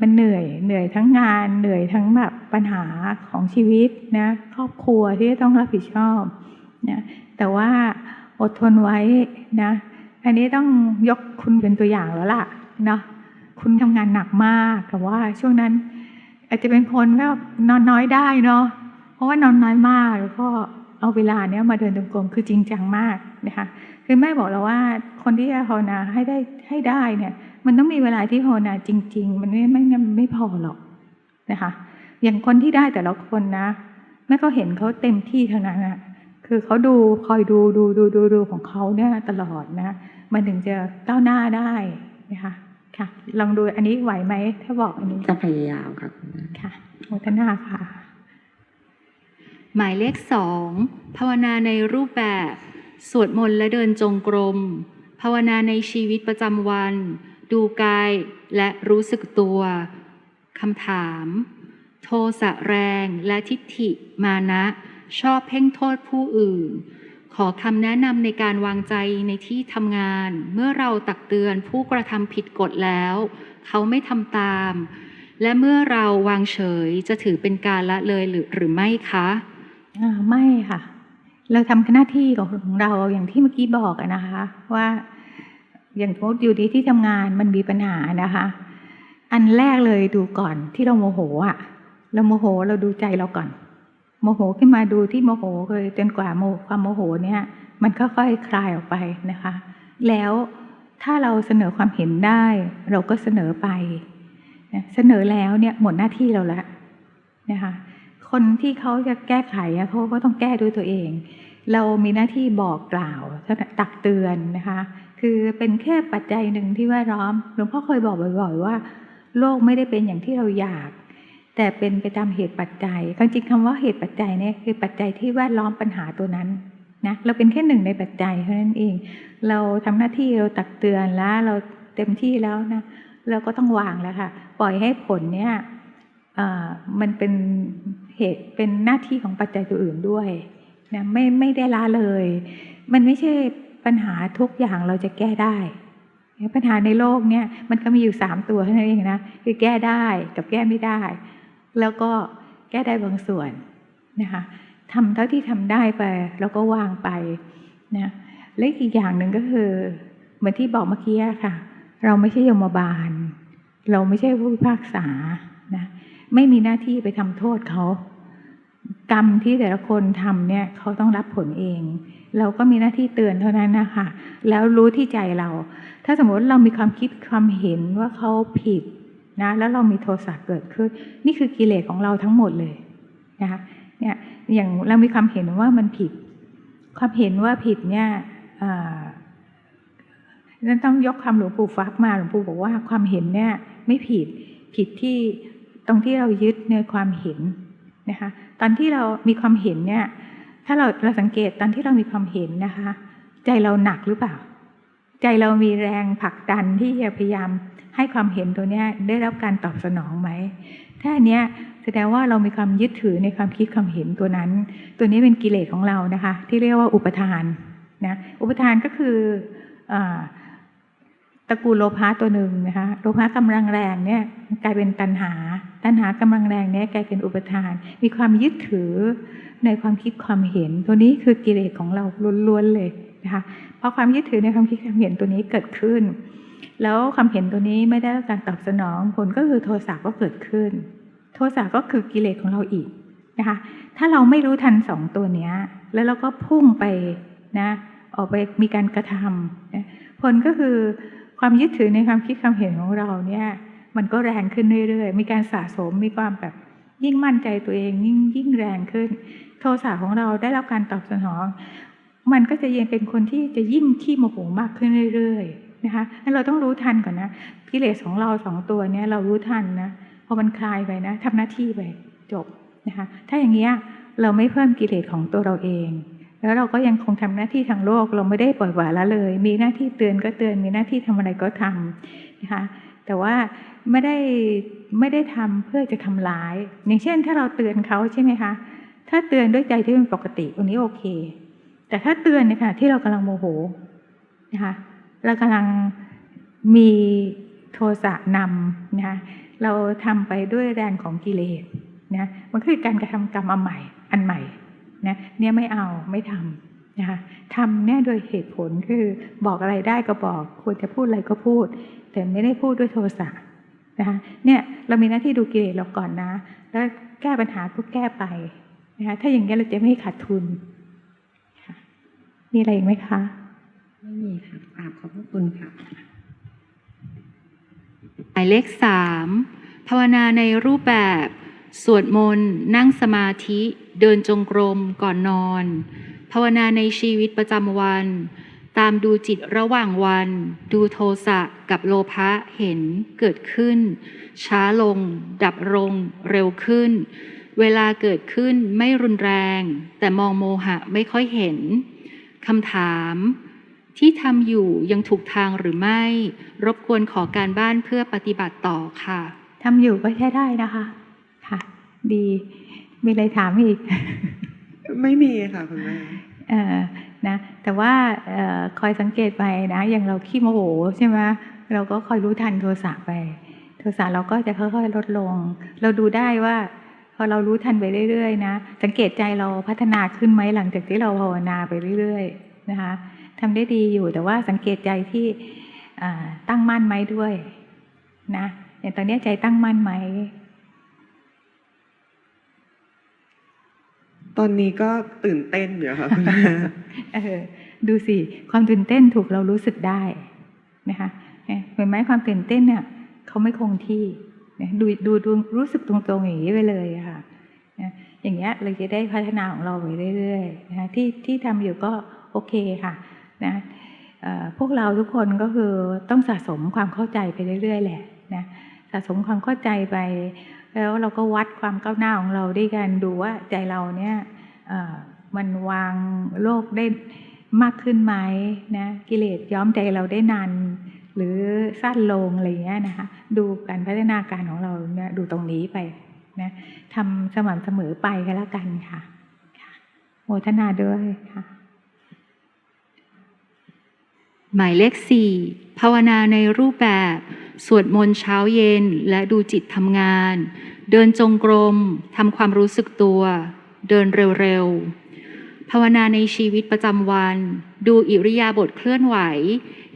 มันเหนื่อยทั้งงานเหนื่อยทั้งแบบปัญหาของชีวิตนะครอบครัวที่ต้องรับผิดชอบนะแต่ว่าอดทนไว้นะอันนี้ต้องยกคุณเป็นตัวอย่างแล้วล่ะเนาะคุณทำงานหนักมากแต่ว่าช่วงนั้นอาจจะเป็นคนแบบนอนน้อยได้เนาะเพราะว่านอนน้อยมากแล้วก็เอาเวลาเนี้ยมาเดินจงกรมคือจริงจังมากนะคะคือแม่บอกเราว่าคนที่จะภาวนาให้ได้เนี่ยมันต้องมีเวลาที่ภาวนาจริงๆมันไม่พอหรอกนะคะอย่างคนที่ได้แต่ละคนนะแม่ก็เห็นเขาเต็มที่ทั้งนั้นอะคือเขาคอยดูของเขาเนี่ยตลอดนะมันถึงจะก้าวหน้าได้นะคะค่ะลองดูอันนี้ไหวไหมถ้าบอกอันนี้จะพยายามค่ะค่ะโมทนาค่ะหมายเลข2ภาวนาในรูปแบบสวดมนต์และเดินจงกรมภาวนาในชีวิตประจำวันดูกายและรู้สึกตัวคำถามโทสะแรงและทิฏฐิมานะชอบเพ่งโทษผู้อื่นขอคำแนะนำในการวางใจในที่ทำงานเมื่อเราตักเตือนผู้กระทำผิดกฎแล้วเขาไม่ทำตาม และเมื่อเราวางเฉยจะถือเป็นการละเลยหรือไม่คะ ไม่ค่ะ เราทำหน้าที่ของเราอย่างที่เมื่อกี้บอกอะนะคะ ว่าอย่างสมมติอยู่ที่ทำงานมันมีปัญหานะคะ อันแรกเลยดูก่อนที่เราโมโหอะเราโมโหเราดูใจเราก่อน โมโหขึ้นมาดูที่โมโหเลยจนกว่าความโมโหเนี่ย มันค่อยๆคลายออกไปนะคะ แล้วถ้าเราเสนอความเห็นได้ เราก็เสนอไปนะเสนอแล้วเนี่ยหมดหน้าที่เราแล้วนะคะ คนที่เขาจะแก้ไขเขาก็ต้องแก้ด้วยตัวเอง เรามีหน้าที่บอกกล่าวตักเตือนนะคะ คือเป็นแค่ปัจจัยหนึ่งที่แวดล้อมหลวงพ่อเคยบอกบ่อยๆว่าโลกไม่ได้เป็นอย่างที่เราอยาก แต่เป็นไปตามเหตุปัจจัยจริงๆคำว่าเหตุปัจจัยเนี่ยคือปัจจัยที่แวดล้อมปัญหาตัวนั้นนะเราเป็นแค่หนึ่งในปัจจัยเท่านั้นเองเราทำหน้าที่เราตักเตือนแล้วเราเต็มที่แล้วนะเราก็ต้องวางแล้วค่ะปล่อยให้ผลเนี่ยมันเป็นเหตุเป็นหน้าที่ของปัจจัยตัวอื่นด้วยนะไม่ได้ละเลยมันไม่ใช่ปัญหาทุกอย่างเราจะแก้ได้ปัญหาในโลกเนี่ยมันก็มีอยู่3ตัวเท่านั้นเองนะคือแก้ได้กับแก้ไม่ได้แล้วก็แก้ได้บางส่วนนะคะทำเท่าที่ทำได้ไปแล้วก็วางไปนะและอีกอย่างหนึ่งก็คือเหมือนที่บอกเมื่อกี้ค่ะเราไม่ใช่ยมบาลเราไม่ใช่ผู้พิพากษานะไม่มีหน้าที่ไปทำโทษเขากรรมที่แต่ละคนทำเนี่ยเขาต้องรับผลเองเราก็มีหน้าที่เตือนเท่านั้นนะคะแล้วรู้ที่ใจเราถ้าสมมติเรามีความคิดความเห็นว่าเขาผิดนะแล้วเรามีโทสะเกิดขึ้นนี่คือกิเลสของเราทั้งหมดเลยนะคะเนี่ยอย่างเรามีความเห็นว่ามันผิดความเห็นว่าผิดเนี่ยนั่นต้องยกคำหลวงปู่ฟักมาหลวงปู่บอกว่าความเห็นเนี่ยไม่ผิดที่ตรงที่เรายึดในความเห็นนะคะตอนที่เรามีความเห็นเนี่ยถ้าเราสังเกตตอนที่เรามีความเห็นนะคะใจเราหนักหรือเปล่าใจเรามีแรงผลักดันที่จะพยายามให้ความเห็นตัวนี้ได้รับการตอบสนองไหมถ้าอันเนี้ยแสดงว่าเรามีความยึดถือในความคิดความเห็นตัวนั้นตัวนี้เป็นกิเลสของเรานะคะที่เรียกว่าอุปทานนะอุปทานก็คือตระกูลโลภะตัวหนึ่งนะคะโลภะกำลังแรงเนี่ยกลายเป็นตัณหากำลังแรงเนี่ยกลายเป็นอุปทานมีความยึดถือในความคิดความเห็นตัวนี้คือกิเลสของเราล้วนๆเลยนะคะเพราะความยึดถือในความคิดความเห็นตัวนี้เกิดขึ้นแล้วความเห็นตัวนี้ไม่ได้รับการตอบสนองผลก็คือโทสะก็เกิดขึ้นโทสะก็คือกิเลสของเราอีกนะคะถ้าเราไม่รู้ทัน2ตัวเนี้ยแล้วเราก็พุ่งไปนะออกไปมีการกระทำนะผลก็คือความยึดถือในความคิดความเห็นของเราเนี่ยมันก็แรงขึ้นเรื่อยๆมีการสะสมมีความแบบยิ่งมั่นใจตัวเองยิ่งแรงขึ้นโทสะของเราได้รับการตอบสนองมันก็จะยังเป็นคนที่จะยิ่งขี้โมโหมากขึ้นเรื่อยๆนะคะงั้นเราต้องรู้ทันก่อนนะกิเลสของเรา2ตัวเนี้ยเรารู้ทันนะพอมันคลายไปนะทำหน้าที่ไปจบนะคะถ้าอย่างเงี้ยเราไม่เพิ่มกิเลสของตัวเราเองแล้วเราก็ยังคงทำหน้าที่ทางโลกเราไม่ได้ปล่อยปละละเลยมีหน้าที่เตือนก็เตือนมีหน้าที่ทำอะไรก็ทำนะคะแต่ว่าไม่ได้ทำเพื่อจะทำร้ายอย่างเช่นถ้าเราเตือนเขาใช่ไหมคะถ้าเตือนด้วยใจที่เป็นปกติอันนี้โอเคแต่ถ้าเตือนในขณะที่เรากำลังโมโหนะคะเรากำลังมีโทสะนำนะคะเราทำไปด้วยแรงของกิเลสนะมันคือการกระทำกรรมอันใหม่นะเนี่ยไม่เอาไม่ทำนะคะทำเนี่ยโดยเหตุผลคือบอกอะไรได้ก็บอกควรจะพูดอะไรก็พูดแต่ไม่ได้พูดด้วยโทสะนะคะเนี่ยเรามีหน้าที่ดูกิเลสเราก่อนนะแล้วแก้ปัญหาก็แก้ไปนะคะถ้าอย่างนี้เราจะไม่ขาดทุนมีอะไรอีกไหมคะไม่มีค่ะกราบขอบพระคุณค่ะหมายเลข3ภาวนาในรูปแบบสวดมนต์นั่งสมาธิเดินจงกรมก่อนนอนภาวนาในชีวิตประจำวันตามดูจิตระหว่างวันดูโทสะกับโลภะเห็นเกิดขึ้นช้าลงดับลงเร็วขึ้นเวลาเกิดขึ้นไม่รุนแรงแต่มองโมหะไม่ค่อยเห็นคำถามที่ทำอยู่ยังถูกทางหรือไม่รบกวนขอการบ้านเพื่อปฏิบัติต่อค่ะทำอยู่ก็ใช้ได้นะคะค่ะดีมีอะไรถามอีก ไม่มีค่ะคุณแม่นะแต่ว่าคอยสังเกตไปนะอย่างเราขี้โมโหใช่ไหมเราก็คอยรู้ทันโทสะไปโท สะเราก็จะค่อยๆลดลง เราดูได้ว่าพอเรารู้ทันไปเรื่อยๆนะสังเกตใจเราพัฒนาขึ้นไหมหลังจากที่เราภาวนาไปเรื่อยๆนะคะทำได้ดีอยู่แต่ว่าสังเกตใจที่ตั้งมั่นไหมด้วยนะอย่างตอนนี้ใจตั้งมั่นไหม ตอนนี้ก็ตื่นเต้นอยู่ค่ะคุณแม่ ดูสิความตื่นเต้นถูกเรารู้สึกได้นะคะเห็นไหมความตื่นเต้นเนี่ยเขาไม่คงที่ดูรู้สึกตรงๆอย่างนี้ไปเลยค่ะอย่างเงี้ยเราจะได้พัฒนาของเราไปเรื่อยๆนะคะที่ทำอยู่ก็โอเคค่ะนะพวกเราทุกคนก็คือต้องสะสมความเข้าใจไปเรื่อยๆแหละนะสะสมความเข้าใจไปแล้วเราก็วัดความก้าวหน้าของเราด้วยกันดูว่าใจเราเนี่ยมันวางโลกได้มากขึ้นไหมนะกิเลสย้อมใจเราได้นานหรือสั้นลงอะไรอย่างเงี้ยนะคะดูการพัฒนาการของเราเนี่ยดูตรงนี้ไปนะทำสม่ำเสมอไปก็แล้วกันค่ะโมทนาด้วยค่ะหมายเลข 4 ภาวนาในรูปแบบสวดมนต์เช้าเย็นและดูจิตทำงานเดินจงกรมทำความรู้สึกตัวเดินเร็วๆภาวนาในชีวิตประจำวันดูอิริยาบถเคลื่อนไหว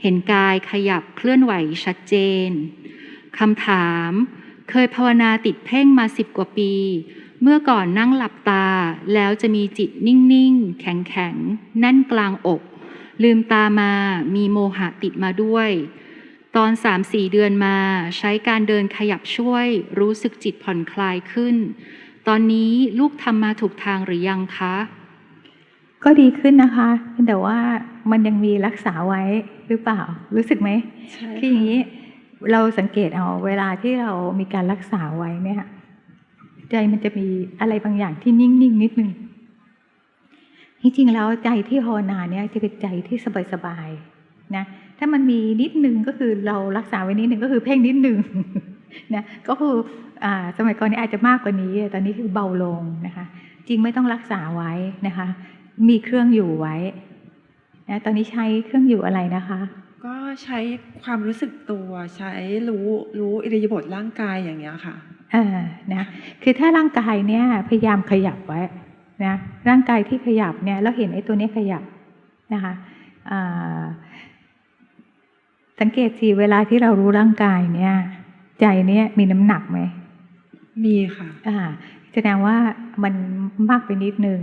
เห็นกายขยับเคลื่อนไหวชัดเจนคำถามเคยภาวนาติดเพ่งมา10 กว่าปีเมื่อก่อนนั่งหลับตาแล้วจะมีจิตนิ่งๆแข็งๆแน่นกลางอกลืมตามามีโมหะติดมาด้วยตอน 3-4 เดือนมาใช้การเดินขยับช่วยรู้สึกจิตผ่อนคลายขึ้นตอนนี้ลูกทำมาถูกทางหรือยังคะก็ดีขึ้นนะคะแต่ว่ามันยังมีรักษาไว้หรือเปล่ารู้สึกไหมใช่ คืออย่างนี้เราสังเกตเอาเวลาที่เรามีการรักษาไว้เนี่ยใจมันจะมีอะไรบางอย่างที่นิ่งๆนิดนึงจริงๆแล้วใจที่ภาวนาเนี่ยจะเป็นใจที่สบายๆนะถ้ามันมีนิดนึงก็คือเรารักษาไว้นิดนึงก็คือเพ่งนิดนึงนะก็คือสมัยก่อนนี้อาจจะมากกว่านี้ตอนนี้คือเบาลงนะคะจริงไม่ต้องรักษาไว้นะคะมีเครื่องอยู่ไว้นะตอนนี้ใช้เครื่องอยู่อะไรนะคะ ก็ใช้ความรู้สึกตัวใช้รู้อิริยาบถร่างกายอย่างเงี้ยค่ะนะคือถ้าร่างกายเนี่ยพยายามขยับไว้นะร่างกายที่ขยับเนี่ยแล้วเห็นไอ้ตัวนี้ขยับนะคะสังเกตสิเวลาที่เรารู้ร่างกายเนี่ยใจเนี่ยมีน้ำหนักไหมมีค่ะแสดงว่ามันมากไปนิดนึง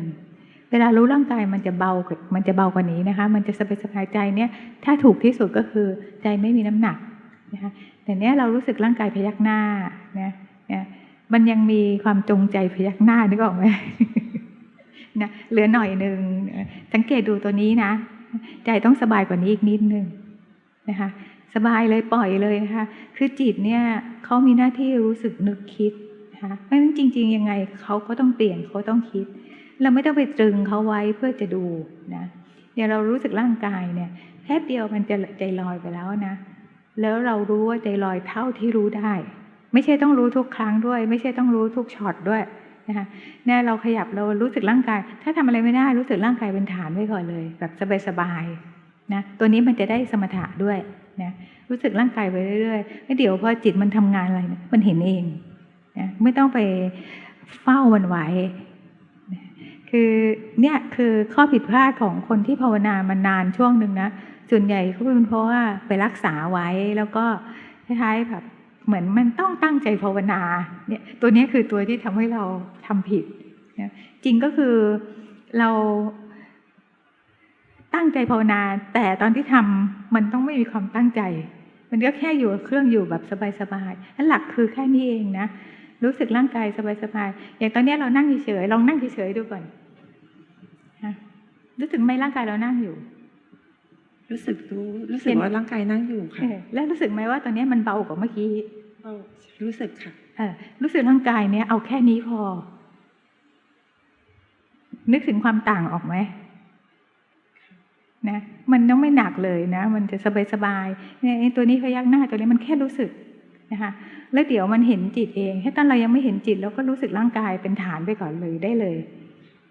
เวลารู้ร่างกายมันจะเบากว่านี้นะคะมันจะสบายใจเนี่ยถ้าถูกที่สุดก็คือใจไม่มีน้ำหนักนะคะแต่เนี้ยเรารู้สึกร่างกายพยักหน้านะมันยังมีความจงใจพยักหน้านึกออกไหม นะเหลือหน่อยนึงสังเกตดูตัวนี้นะใจต้องสบายกว่านี้อีกนิดนึงนะคะสบายเลยปล่อยเลยนะคะคือจิตเนี่ยเขามีหน้าที่รู้สึกนึกคิดนะคะเพราะฉะนั้นจริงๆยังไงเขาก็ต้องเปลี่ยนเขาต้องคิดเราไม่ต้องไปตรึงเขาไว้เพื่อจะดูนะเดี๋ยวเรารู้สึกร่างกายเนี่ยแค่เดียวมันจะใจลอยไปแล้วนะแล้วเรารู้ว่าใจลอยเท่าที่รู้ได้ไม่ใช่ต้องรู้ทุกครั้งด้วยไม่ใช่ต้องรู้ทุกช็อตด้วยนะคะเนี่ยเราขยับเรารู้สึกร่างกายถ้าทำอะไรไม่ได้รู้สึกร่างกายเป็นฐานไว้ก่อนเลยแบบสบายๆนะตัวนี้มันจะได้สมถะด้วยนะรู้สึกร่างกายไปเรื่อยๆแล้วเดี๋ยวพอจิตมันทำงานอะไรมันเห็นเองนะไม่ต้องไปเฝ้ามันไว้คือเนี่ยคือข้อผิดพลาดของคนที่ภาวนามานานช่วงหนึ่งนะส่วนใหญ่ก็เป็นเพราะว่าไปรักษาไว้แล้วก็คล้ายๆแบบเหมือนมันต้องตั้งใจภาวนาเนี่ยตัวนี้คือตัวที่ทำให้เราทำผิดนะจริงก็คือเราตั้งใจภาวนาแต่ตอนที่ทำมันต้องไม่มีความตั้งใจมันก็แค่อยู่กับเครื่องอยู่แบบสบายๆนั่นหลักคือแค่นี้เองนะรู้สึกร่างกายสบายๆอย่างตอนนี้เรานั่งเฉยๆลองนั่งเฉยๆดูก่อนรู้สึกไหมร่างกายเรานั่งอยู่รู้สึกว่าร่างกายนั่งอยู่ค่ะแล้วรู้สึกไหมว่าตอนนี้มันเบากว่าเมื่อกี้รู้สึกค่ะรู้สึกร่างกายเนี่ยเอาแค่นี้พอนึกถึงความต่างออกไหมนะมันต้องไม่หนักเลยนะมันจะสบายๆเนี่ยตัวนี้พยักหน้าตัวนี้มันแค่รู้สึกนะคะแล้วเดี๋ยวมันเห็นจิตเองให้ตอนเรายังไม่เห็นจิตเราก็รู้สึกร่างกายเป็นฐานไปก่อนเลยได้เลย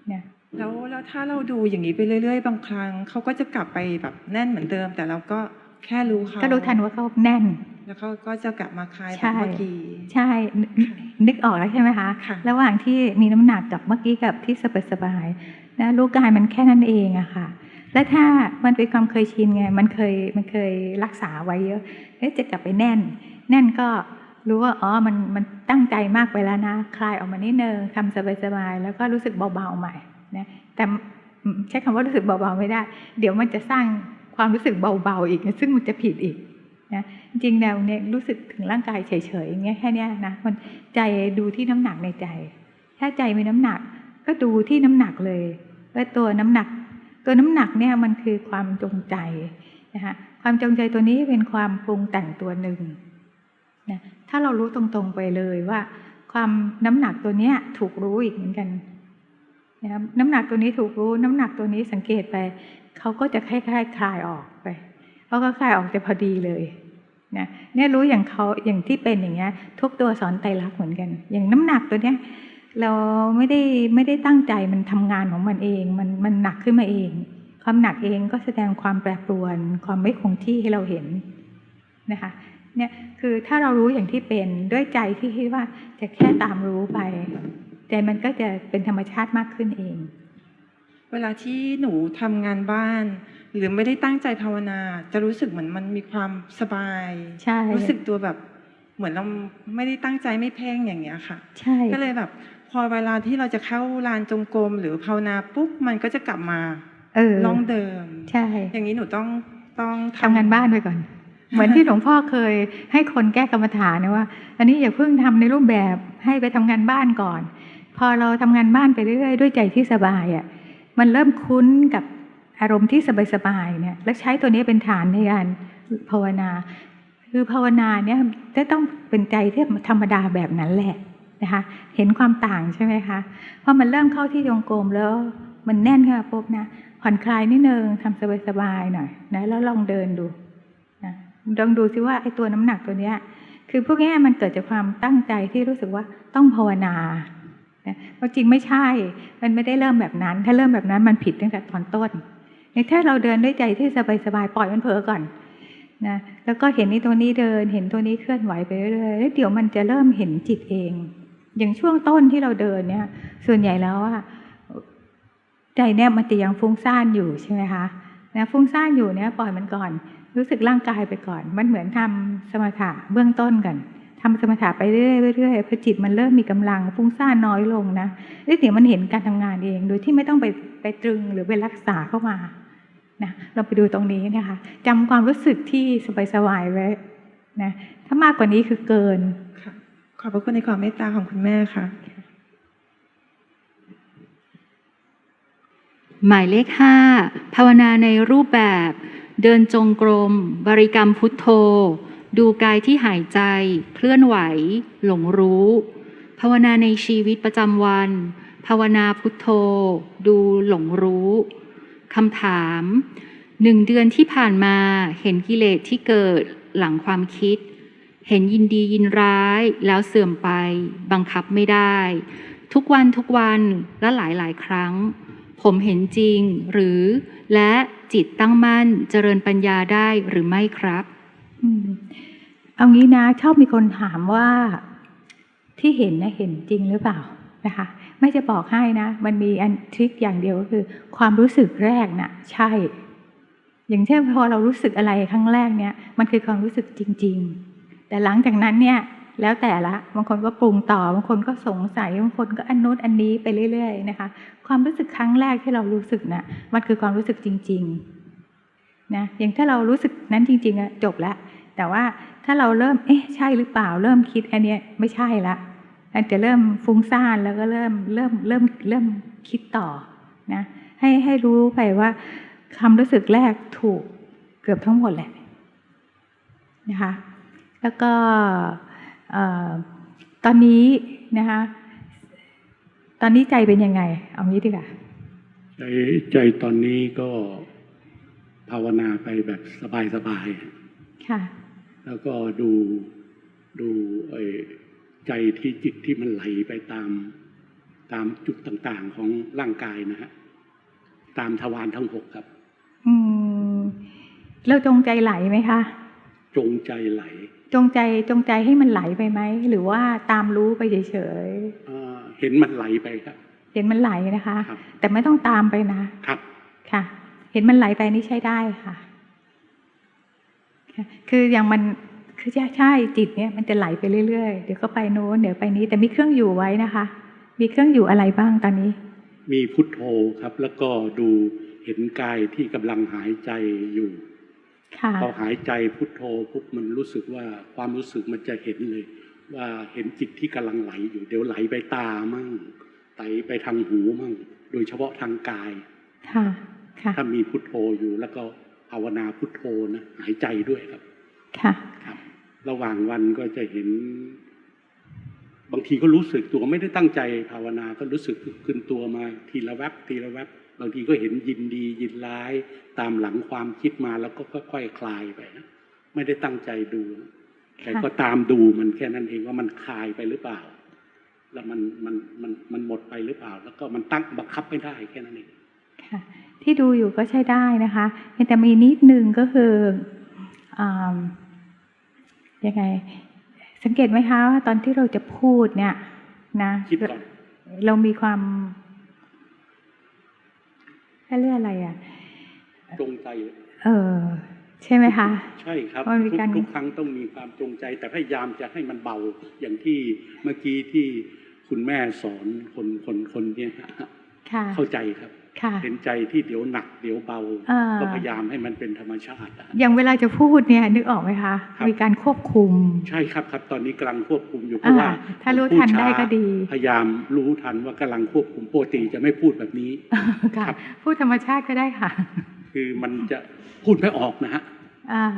เนี่ยแล้วถ้าเราดูอย่างนี้ไปเรื่อยๆบางครั้งเขาก็จะกลับไปแบบแน่นเหมือนเดิมแต่เราก็ แค่รู้เขา ก็รู้ทันว่าเขาแน่น แล้วเขาก็จะกลับมาคลายแบ ใช่ บเมื่อกี้ ใช่นึกออกแล้วใช่ไหมคะ ค่ะ ระหว่างที่มีน้ำหนักกับเมื่อกี้กับที่สบายๆนะรู้กายมันแค่นั้นเองอะค่ะ และถ้ามันเป็นความเคยชินไงมันเคยรักษาไว้เยอะจะกลับไปแน่น แน่นก็รู้ว่าอ๋อมันตั้งใจมากไปแล้วนะคลายออกมานิดนึงทำสบายๆแล้วก็รู้สึกเบาๆใหม่นะแต่ใช้คำว่ารู้สึกเบาๆไม่ได้ เดี๋ยวมันจะสร้างความรู้สึกเบาๆอีกซึ่งมันจะผิดอีกนะจริงๆแล้วเนี่ยรู้สึกถึงร่างกายเฉยๆอย่างเงี้ยแค่เนี้ยนะมันใจดูที่น้ำหนักในใจ ถ้าใจมีน้ำหนักก็ดูที่น้ำหนักเลยว่าตัวน้ำหนักเนี่ยมันคือความจงใจนะคะความจงใจตัวนี้เป็นความปรุงแต่งตัวหนึ่งนะถ้าเรารู้ตรงๆไปเลยว่าความน้ำหนักตัวเนี้ยถูกรู้อีกเหมือนกันนะครับน้ำหนักตัวนี้ถูกรู้น้ำหนักตัวนี้สังเกตไปเขาก็จะคล้ายๆคลายออกไปเขาก็คลายออกจะพอดีเลยนะเนี่ยรู้อย่างเขาอย่างที่เป็นอย่างเงี้ยทุกตัวสอนไตรลักษณ์เหมือนกันอย่างน้ำหนักตัวเนี้ยเราไม่ได้ตั้งใจมันทำงานของมันเองมันหนักขึ้นมาเองความหนักเองก็แสดงความแปรปรวนความไม่คงที่ให้เราเห็นนะคะเนี่ยคือถ้าเรารู้อย่างที่เป็นด้วยใจที่คิดว่าจะแค่ตามรู้ไปใจมันก็จะเป็นธรรมชาติมากขึ้นเอง เวลาที่หนูทำงานบ้านหรือไม่ได้ตั้งใจภาวนาจะรู้สึกเหมือนมันมีความสบาย ใช่ รู้สึกตัวแบบเหมือนเราไม่ได้ตั้งใจไม่เพ่งอย่างเงี้ยค่ะ ใช่ ก็เลยแบบพอเวลาที่เราจะเข้าลานจงกรมหรือภาวนาปุ๊บมันก็จะกลับมาล่องเดิม ใช่ อย่างนี้หนูต้อง ทำงานบ้านไปก่อน เหมือนที่หลวงพ่อเคยให้คนแก้กรรมฐานนะว่า อันนี้อย่าเพิ่งทำในรูปแบบให้ไปทำงานบ้านก่อน พอเราทำงานบ้านไปเรื่อยๆด้วยใจที่สบายอ่ะมันเริ่มคุ้นกับอารมณ์ที่สบายๆเนี่ยแล้วใช้ตัวนี้เป็นฐานในการภาวนา คือภาวนาเนี่ยจะต้องเป็นใจที่ธรรมดาแบบนั้นแหละนะคะเห็นความต่างใช่ไหมคะพอมันเริ่มเข้าที่จงกรมแล้วมันแน่นขึ้นมาปุ๊บนะผ่อนคลายนิดนึงทำสบายๆหน่อยนะแล้วลองเดินดูนะลองดูซิว่าไอ้ตัวน้ำหนักตัวเนี้ยคือพวกนี้มันเกิดจากความตั้งใจที่รู้สึกว่าต้องภาวนาเพราะจริงไม่ใช่มันไม่ได้เริ่มแบบนั้นถ้าเริ่มแบบนั้นมันผิดตั้งแต่ตอนต้นถ้าเราเดินด้วยใจที่สบายๆปล่อยมันเผลอก่อนนะแล้วก็เห็นนี่ตัวนี้เดินเห็นตัวนี้เคลื่อนไหวไปเรื่อยๆแล้วเดี๋ยวมันจะเริ่มเห็นจิตเองอย่างช่วงต้นที่เราเดินเนี่ยส่วนใหญ่แล้วอะใจเนี่ยมันจะยังฟุ้งซ่านอยู่ใช่ไหมคะนะฟุ้งซ่านอยู่เนี่ยปล่อยมันก่อนรู้สึกร่างกายไปก่อนมันเหมือนทำสมถะเบื้องต้นกันทำสมถะไปเรื่อยๆพอจิตมันเริ่มมีกำลังฟุ้งซ่านน้อยลงนะแล้วเดี๋ยวมันเห็นการทำงานเองโดยที่ไม่ต้องไปตรึงหรือไปรักษาเข้ามานะเราไปดูตรงนี้นะคะจำความรู้สึกที่สบายๆไว้นะถ้ามากกว่านี้คือเกิน ค่ะขอบพระคุณในความเมตตาของคุณแม่ค่ะ หมายเลข 5 ภาวนาในรูปแบบ เดินจงกรม บริกรรมพุทโธ ดูกายที่หายใจ เคลื่อนไหว หลงรู้ ภาวนาในชีวิตประจำวัน ภาวนาพุทโธ ดูหลงรู้คำถาม 1 เดือนที่ผ่านมาเห็นกิเลสที่เกิดหลังความคิด เห็นยินดียินร้ายแล้วเสื่อมไป บังคับไม่ได้ ทุกวันและหลายครั้ง ผมเห็นจริงหรือและจิตตั้งมั่นเจริญปัญญาได้หรือไม่ครับ เอางี้นะชอบมีคนถามว่าที่เห็นนะเห็นจริงหรือเปล่านะคะไม่จะบอกให้นะมันมีอันทริคอย่างเดียวก็คือความรู้สึกแรกน่ะใช่อย่างเช่นพอเรารู้สึกอะไรครั้งแรกเนี่ยมันคือความรู้สึกจริงๆแต่หลังจากนั้นเนี่ยแล้วแต่ละบางคนก็ปรุงต่อบางคนก็สงสัยบางคนก็อันนู้นอันนี้ไปเรื่อยๆนะคะความรู้สึกครั้งแรกที่เรารู้สึกน่ะมันคือความรู้สึกจริงๆนะอย่างถ้าเรารู้สึกนั้นจริงๆอะจบแล้วแต่ว่าถ้าเราเริ่มใช่หรือเปล่าเริ่มคิดอันเนี้ยไม่ใช่ละมันจะเริ่มฟุ้งซ่านแล้วก็เริ่มคิดต่อนะให้รู้ไปว่าความรู้สึกแรกถูกเกือบทั้งหมดแหละนะคะแล้วก็ตอนนี้นะคะตอนนี้ใจเป็นยังไงเอางี้ดีกว่าใจตอนนี้ก็ภาวนาไปแบบสบายๆค่ะแล้วก็ดูใจที่จิตที่มันไหลไปตามจุดต่างๆของร่างกายนะฮะตามทวารทั้ง 6ครับ เราจงใจไหลไหมคะ จงใจไหล จงใจให้มันไหลไปไหมหรือว่าตามรู้ไปเฉย เห็นมันไหลไปครับ ๆเห็นมันไหลนะคะ ครับ แต่ไม่ต้องตามไปนะครับ ค่ะ เห็นมันไหลไปนี่ใช้ได้ค่ะคืออย่างมันคือใช่จิตเนี่ยมันจะไหลไปเรื่อยๆเดี๋ยวก็ไปโน้นเดี๋ยวไปนี้แต่มีเครื่องอยู่ไว้นะคะ มีเครื่องอยู่อะไรบ้างตอนนี้ มีพุทโธครับ แล้วก็ดูเห็นกายที่กำลังหายใจอยู่ ค่ะ พอหายใจพุทโธปุ๊บมันรู้สึกว่าความรู้สึกมันจะเห็นเลย ว่าเห็นจิตที่กำลังไหลอยู่เดี๋ยวไหลไปตามั่งไหลไปทางหูมั่งโดยเฉพาะทางกาย ค่ะค่ะ ถ้ามีพุทโธอยู่แล้วก็ภาวนาพุทโธนะหายใจด้วยครับ ค่ะ ครับ ระหว่างวันก็จะเห็น บางทีก็รู้สึกตัวไม่ได้ตั้งใจภาวนาก็รู้สึกขึ้นตัวมาทีละแวบทีละแวบบางทีก็เห็นยินดียินร้ายตามหลังความคิดมาแล้วก็ค่อยๆคลายไปนะไม่ได้ตั้งใจดูนะแต่ก็ตามดูมันแค่นั้นเองว่ามันคลายไปหรือเปล่า แล้วมันหมดไปหรือเปล่า แล้วก็มันตั้งบังคับไม่ได้แค่นั้นเอง ค่ะ ที่ดูอยู่ก็ใช้ได้นะคะแต่มีนิดนึงก็คือยังไงสังเกตไหมคะว่าตอนที่เราจะพูดเนี่ยนะ คิดก่อน เรามีความเรียกอะไรอ่ะ จงใจ ใช่ไหมคะ ใช่ครับ มันมีการ ทุกครั้งต้องมีความจงใจ แต่พยายามจะให้มันเบาอย่างที่เมื่อกี้ที่คุณแม่สอนคนเนี่ย ค่ะ เข้าใจครับ ค่ะ เห็นใจที่เดี๋ยวหนักเดี๋ยวเบา ก็พยายามให้มันเป็นธรรมชาติอะ อย่างเวลาจะพูดเนี่ยนึกออกไหมคะ ครับ มีการควบคุม ใช่ครับตอนนี้กำลังควบคุมอยู่เพราะว่า ถ้ารู้ทันได้ก็ดี พยายามรู้ทันว่ากำลังควบคุมปกติจะไม่พูดแบบนี้ ค่ะ ครับ พูดธรรมชาติก็ได้ค่ะ คือมันจะพูดไม่ออกนะฮะ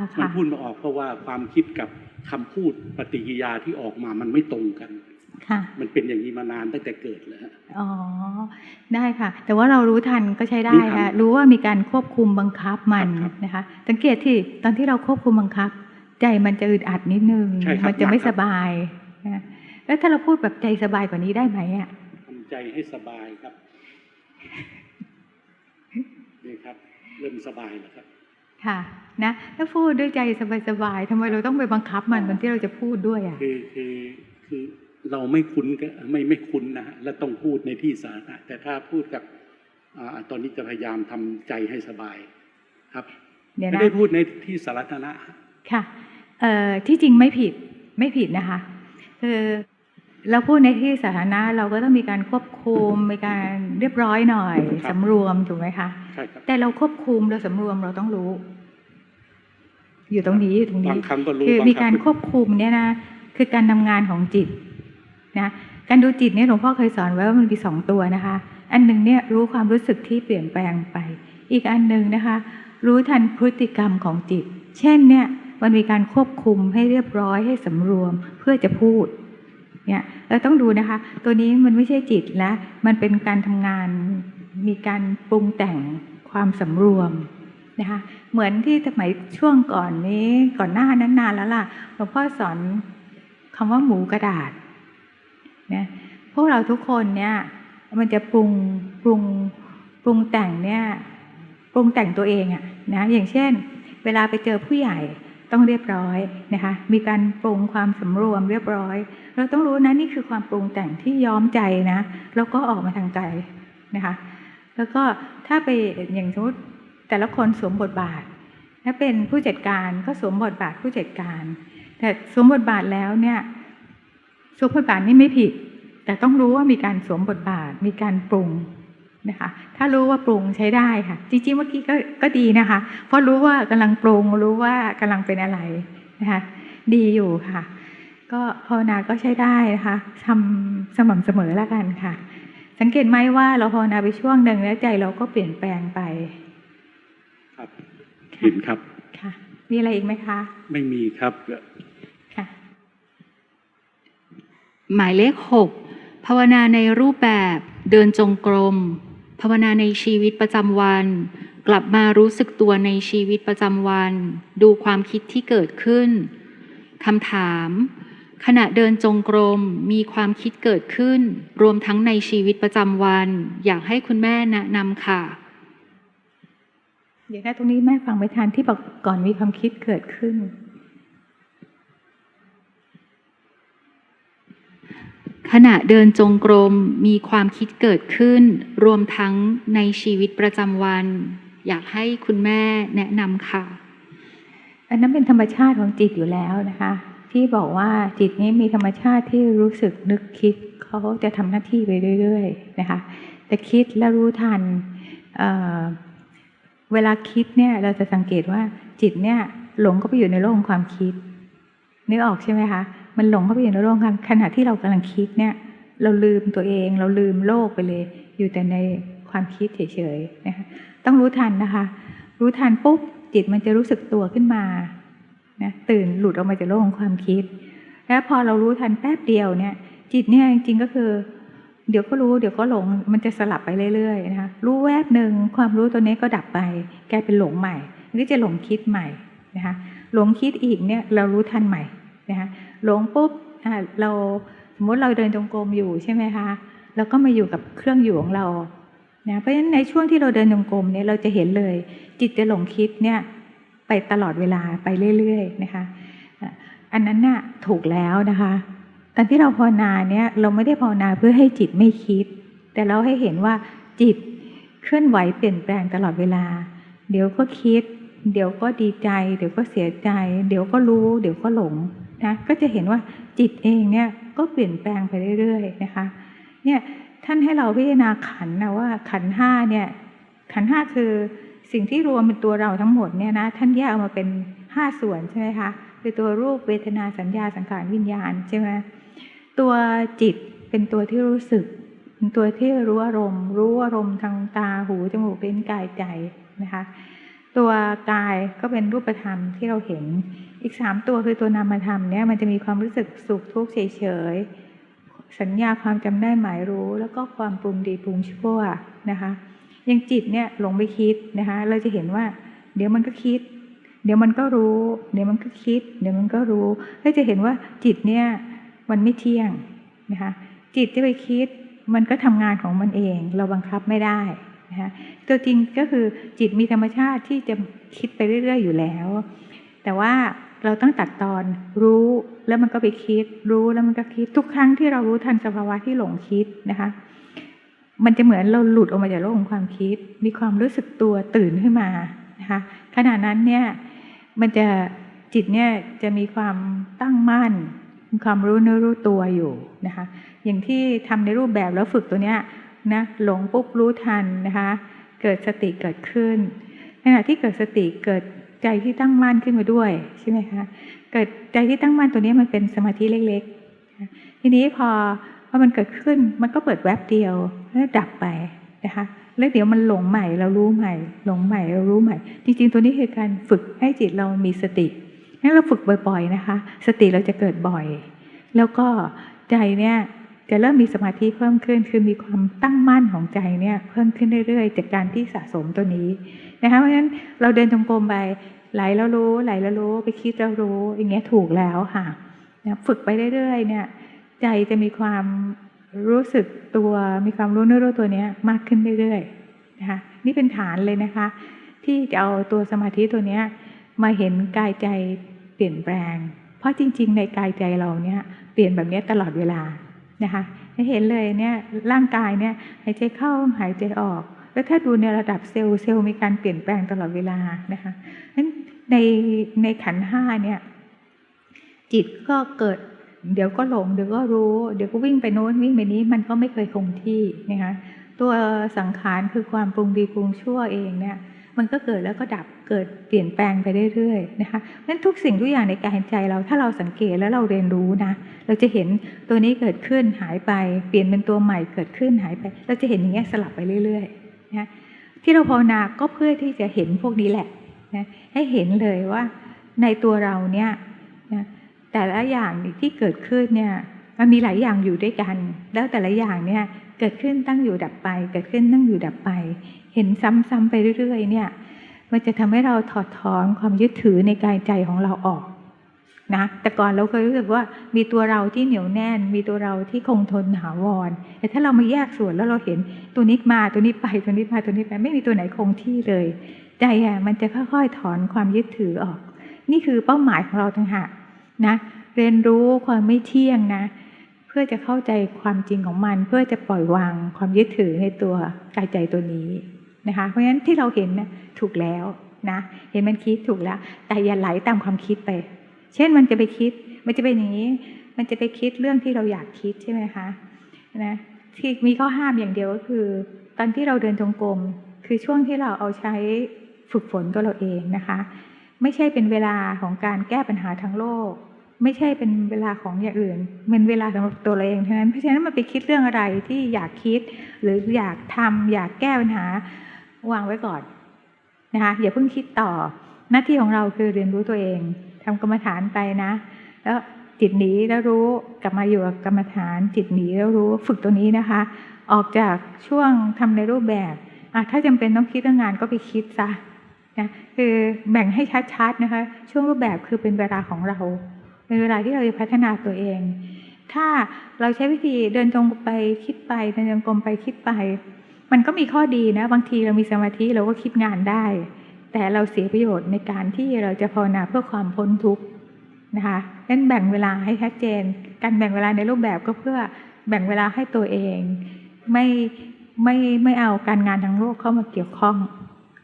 มัน ค่ะ พูดไม่ออกเพราะว่าความคิดกับคำพูดปฏิกิริยาที่ออกมามันไม่ตรงกัน ค่ะ มันเป็นอย่างนี้มานานตั้งแต่เกิดแล้วฮะ อ๋อ ได้ค่ะ แต่ว่าเรารู้ทันก็ใช้ได้ รู้ทัน ค่ะรู้ว่ามีการควบคุมบังคับมัน ครับ นะคะ สังเกตที่ตอนที่เราควบคุมบังคับ ใจมันจะอึดอัดนิดนึง ใช่ครับ มันจะไม่ หนักครับ สบายนะแล้วถ้าเราพูดแบบใจสบายกว่านี้ได้ไหมอ่ะ ทำใจให้สบายครับ นี่ครับ เริ่มสบายแล้วครับ ค่ะนะถ้าพูดด้วยใจสบายๆทำไมเราต้องไปบังคับมันตอนที่เราจะพูดด้วยอ่ะ คือเราไม่คุ้นก็ไม่คุ้นนะฮะและต้องพูดในที่สาธารณะแต่ถ้าพูดกับตอนนี้จะพยายามทำใจให้สบายครับ เดี๋ยว ไม่ นะ ได้พูดในที่สาธารณะ ค่ะที่จริงไม่ผิดนะคะ คือเราพูดในที่สาธารณะเราก็ต้องมีการควบคุมมีการเรียบร้อยหน่อย ครับ สำรวมถูกไหมคะ ใช่ครับ แต่เราควบคุมเราสำรวมเราต้องรู้ อยู่ตรงนี้อยู่ตรง บา นี้ งครั้งก็รู้ คือบ าง มี ครั้ การ ง ควบคุมเนี่ยนะคือการทำงานของจิตนะการดูจิตเนี่ยหลวงพ่อเคยสอนไว้ว่ามันมี2ตัวนะคะ อันหนึ่งเนี่ยรู้ความรู้สึกที่เปลี่ยนแปลงไป อีกอันหนึ่งนะคะ รู้ทันพฤติกรรมของจิต เช่นเนี่ยมันมีการควบคุมให้เรียบร้อยให้สำรวมเพื่อจะพูดเนี่ยเราต้องดูนะคะ ตัวนี้มันไม่ใช่จิตแล้วมันเป็นการทำงานมีการปรุงแต่งความสำรวมนะคะเหมือนที่สมัยช่วงก่อนนี้ก่อนหน้านั้นนานแล้วล่ะหลวงพ่อสอนคำว่าหมูกระดาษนะพวกเราทุกคนเนี่ยมันจะปรุงแต่งเนี่ยปรุงแต่งตัวเองอะนะอย่างเช่นเวลาไปเจอผู้ใหญ่ต้องเรียบร้อยนะคะมีการปรุงความสำรวมเรียบร้อยเราต้องรู้นะนี่คือความปรุงแต่งที่ย้อมใจนะแล้วก็ออกมาทางใจนะคะแล้วก็ถ้าไปอย่างสมมติแต่ละคนสวมบทบาทถ้าเป็นผู้จัดการก็สวมบทบาทผู้จัดการแต่สวมบทบาทแล้วเนี่ยสวมบทบาทนี่ไม่ผิดแต่ต้องรู้ว่ามีการสวมบทบาทมีการปรุงนะคะถ้ารู้ว่าปรุงใช้ได้ค่ะจริงๆเมื่อกี้ก็ดีนะคะเพราะรู้ว่ากำลังปรุงรู้ว่ากำลังเป็นอะไรนะคะดีอยู่ค่ะก็ภาวนาก็ใช้ได้นะคะทำสม่ำเสมอแล้วกันค่ะสังเกตไหมว่าเราภาวนาไปช่วงหนึ่งแล้วใจเราก็เปลี่ยนแปลงไป ครับเห็นครับ ค่ะมีอะไรอีกไหมคะ ไม่มีครับ ค่ะ หมายเลข 6 ภาวนาในรูปแบบเดินจงกรมภาวนาในชีวิตประจำวัน กลับมารู้สึกตัวในชีวิตประจำวัน ดูความคิดที่เกิดขึ้นคำถามขณะเดินจงกรมมีความคิดเกิดขึ้นรวมทั้งในชีวิตประจำวัน อยากให้คุณแม่แนะนำค่ะ เดี๋ยวนะตรงนี้แม่ฟังไม่ทันที่บอกก่อนมีความคิดเกิดขึ้น ขณะเดินจงกรมมีความคิดเกิดขึ้นรวมทั้งในชีวิตประจำวัน อยากให้คุณแม่แนะนำค่ะ อันนั้นเป็นธรรมชาติของจิตอยู่แล้วนะคะที่บอกว่าจิตนี้มีธรรมชาติที่รู้สึกนึกคิดเขาจะทำหน้าที่ไปเรื่อยๆนะคะแต่คิดและรู้ทันเวลาคิดเนี่ยเราจะสังเกตว่าจิตเนี่ยหลงเข้าไปอยู่ในโลกของความคิดนึกออกใช่ไหมคะมันหลงเข้าไปอยู่ในโลกความขณะที่เรากำลังคิดเนี่ยเราลืมตัวเองเราลืมโลกไปเลยอยู่แต่ในความคิดเฉยๆนะคะต้องรู้ทันนะคะรู้ทันปุ๊บจิตมันจะรู้สึกตัวขึ้นมานะตื่นหลุดออกมาจากโลกของความคิดแล้วพอเรารู้ทันแป๊บเดียวเนี่ยจิตเนี่ยจริงๆก็คือเดี๋ยวก็รู้เดี๋ยวก็หลงมันจะสลับไปเรื่อยๆนะคะรู้แวบหนึ่งความรู้ตัวนี้ก็ดับไปกลายเป็นหลงใหม่หรือจะหลงคิดใหม่นะคะหลงคิดอีกเนี่ยเรารู้ทันใหม่นะคะหลงปุ๊บเราสมมติเราเดินจงกรมอยู่ใช่ไหมคะเราก็มาอยู่กับเครื่องอยู่ของเรานะเพราะฉะนั้นในช่วงที่เราเดินจงกรมเนี่ยเราจะเห็นเลยจิตจะหลงคิดเนี่ยไปตลอดเวลาไปเรื่อยๆนะคะอันนั้นน่ะถูกแล้วนะคะตอนที่เราภาวนาเนี่ยเราไม่ได้ภาวนาเพื่อให้จิตไม่คิดแต่เราให้เห็นว่าจิตเคลื่อนไหวเปลี่ยนแปลงตลอดเวลาเดี๋ยวก็คิดเดี๋ยวก็ดีใจเดี๋ยวก็เสียใจเดี๋ยวก็รู้เดี๋ยวก็หลงนะก็จะเห็นว่าจิตเองเนี่ยก็เปลี่ยนแปลงไปเรื่อยๆนะคะเนี่ยท่านให้เราพิจารณาขันธ์นะว่าขันธ์ห้าเนี่ยขันธ์ห้าคือสิ่งที่รวมเป็นตัวเราทั้งหมดเนี่ยนะท่านแยกออกมาเป็น5ส่วนใช่ไหมคะคือตัวรูปเวทนาสัญญาสังขารวิญญาณใช่ไหมตัวจิตเป็นตัวที่รู้สึกเป็นตัวที่รู้อารมณ์ทางตาหูจมูกลิ้นกายใจนะคะตัวกายก็เป็นรูปธรรมที่เราเห็นอีก3ตัวคือตัวนามธรรมเนี่ยมันจะมีความรู้สึกสุขทุกข์เฉยๆสัญญาความจำได้หมายรู้แล้วก็ความปรุงดีปรุงชั่วนะคะอย่างจิตเนี่ยหลงไปคิดนะคะเราจะเห็นว่าเดี๋ยวมันก็คิดเดี๋ยวมันก็รู้เดี๋ยวมันก็คิดเดี๋ยวมันก็รู้เราจะเห็นว่าจิตเนี่ยมันไม่เที่ยงนะคะจิตที่ไปคิดมันก็ทำงานของมันเองเราบังคับไม่ได้นะคะตัวจริงก็คือจิตมีธรรมชาติที่จะคิดไปเรื่อยๆอยู่แล้วแต่ว่าเราต้องตัดตอนรู้แล้วมันก็ไปคิดรู้แล้วมันก็คิดทุกครั้งที่เรารู้ทันสภาวะที่หลงคิดนะคะมันจะเหมือนเราหลุดออกมาจากโลกของความคิดมีความรู้สึกตัวตื่นขึ้นมานะคะขณะนั้นเนี่ยมันจะจิตเนี่ยจะมีความตั้งมั่นมีความรู้เนื้อรู้ตัวอยู่นะคะอย่างที่ทำในรูปแบบแล้วฝึกตัวเนี้ยนะหลงปุ๊บรู้ทันนะคะเกิดสติเกิดขึ้นขณะที่เกิดสติเกิดใจที่ตั้งมั่นขึ้นมาด้วยใช่ไหมคะเกิดใจที่ตั้งมั่นตัวนี้มันเป็นสมาธิเล็กๆทีนี้พอมันเกิดขึ้นมันก็เปิดแวบเดียวแล้วดับไปนะคะแล้วเดี๋ยวมันหลงใหม่เรารู้ใหม่หลงใหม่เรารู้ใหม่จริงๆตัวนี้คือการฝึกให้จิตเรามีสติงั้นเราฝึกบ่อยๆนะคะสติเราจะเกิดบ่อยแล้วก็ใจเนี่ยจะเริ่มมีสมาธิเพิ่มขึ้นคือมีความตั้งมั่นของใจเนี่ยเพิ่มขึ้นเรื่อยๆจากการที่สะสมตัวนี้นะคะเพราะฉะนั้นเราเดินจงกรมไปไหลแล้วรู้ไหลแล้วรู้ไปคิดแล้วรู้อย่างเงี้ยถูกแล้วค่ะฝึกไปเรื่อยๆเนี่ยใจจะมีความรู้สึกตัวมีความรู้เนื้อรู้ตัวเนี้ยมากขึ้นเรื่อยๆนะคะนี่เป็นฐานเลยนะคะที่จะเอาตัวสมาธิตัวเนี้ยมาเห็นกายใจเปลี่ยนแปลงเพราะจริงๆในกายใจเราเนี่ยเปลี่ยนแบบนี้ตลอดเวลานะคะให้เห็นเลยเนี่ยร่างกายเนี่ยหายใจเข้าหายใจออกแล้วถ้าดูในระดับเซลล์มีการเปลี่ยนแปลงตลอดเวลานะคะนั้นในขันธ์ห้าเนี่ยจิตก็เกิดเดี๋ยวก็หลงเดี๋ยวก็รู้เดี๋ยวก็วิ่งไปโน้นวิ่งไปนี้มันก็ไม่เคยคงที่นะคะตัวสังขารคือความปรุงดีปรุงชั่วเองเนี่ยมันก็เกิดแล้วก็ดับเกิดเปลี่ยนแปลงไปเรื่อยๆนะคะนั้นทุกสิ่งทุกอย่างในกายใจเราถ้าเราสังเกตแล้วเราเรียนรู้นะเราจะเห็นตัวนี้เกิดขึ้นหายไปเปลี่ยนเป็นตัวใหม่เกิดขึ้นหายไปเราจะเห็นอย่างเงี้ยสลับไปเรื่อยๆนะที่เราภาวนาก็เพื่อที่จะเห็นพวกนี้แหละนะให้เห็นเลยว่าในตัวเราเนี่ยนะแต่ละอย่างที่เกิดขึ้นเนี่ยมันมีหลายอย่างอยู่ด้วยกันแล้วแต่ละอย่างเนี่ยเกิดขึ้นตั้งอยู่ดับไปเกิดขึ้นตั้งอยู่ดับไปเห็นซ้ำๆไปเรื่อยๆเนี่ยมันจะทำให้เราถอดถอนความยึดถือในกายใจของเราออกนะแต่ก่อนเราเคยรู้สึกว่ามีตัวเราที่เหนียวแน่นมีตัวเราที่คงทนถาวรแต่ถ้าเรามาแยกส่วนแล้วเราเห็นตัวนี้มาตัวนี้ไปตัวนี้มาตัวนี้ไปไม่มีตัวไหนคงที่เลย ใจมันจะค่อยๆถอนความยึดถือออก นี่คือเป้าหมายของเราต่างหากนะเรียนรู้ความไม่เที่ยงนะเพื่อจะเข้าใจความจริงของมันเพื่อจะปล่อยวางความยึดถือในตัวกายใจตัวนี้นะคะเพราะฉะนั้นที่เราเห็นนะถูกแล้วนะเห็นมันคิดถูกแล้วแต่อย่าไหลตามความคิดไปเช่นมันจะไปคิดมันจะเป็นอย่างนี้มันจะไปคิดเรื่องที่เราอยากคิดใช่ไหมคะนะที่มีข้อห้ามอย่างเดียวก็คือตอนที่เราเดินจงกรมคือช่วงที่เราเอาใช้ฝึกฝนตัวเราเองนะคะไม่ใช่เป็นเวลาของการแก้ปัญหาทางโลกไม่ใช่เป็นเวลาของอย่างอื่นเป็นเวลาสำหรับตัวเราเองเท่านั้นเพราะฉะนั้นมันไปคิดเรื่องอะไรที่อยากคิดหรืออยากทำอยากแก้ปัญหาวางไว้ก่อนนะคะอย่าเพิ่งคิดต่อหน้าที่ของเราคือเรียนรู้ตัวเองทำกรรมฐานไปนะแล้วจิตหนีแล้วรู้กลับมาอยู่กับกรรมฐานจิตหนีแล้วรู้ฝึกตัวนี้นะคะออกจากช่วงทำในรูปแบบถ้าจำเป็นต้องคิดเรื่องงานก็ไปคิดซะนะคือแบ่งให้ชัดๆนะคะช่วงรูปแบบคือเป็นเวลาของเราเป็นเวลาที่เราจะพัฒนาตัวเองถ้าเราใช้วิธีเดินจงกรมไปคิดไปเดินจงกรมไปคิดไปมันก็มีข้อดีนะบางทีเรามีสมาธิเราก็คิดงานได้แต่เราเสียประโยชน์ในการที่เราจะภาวนาเพื่อความพ้นทุกข์นะคะงั้นแบ่งเวลาให้ชัดเจนการแบ่งเวลาในรูปแบบก็เพื่อแบ่งเวลาให้ตัวเองไม่เอาการงานทางโลกเข้ามาเกี่ยวข้อง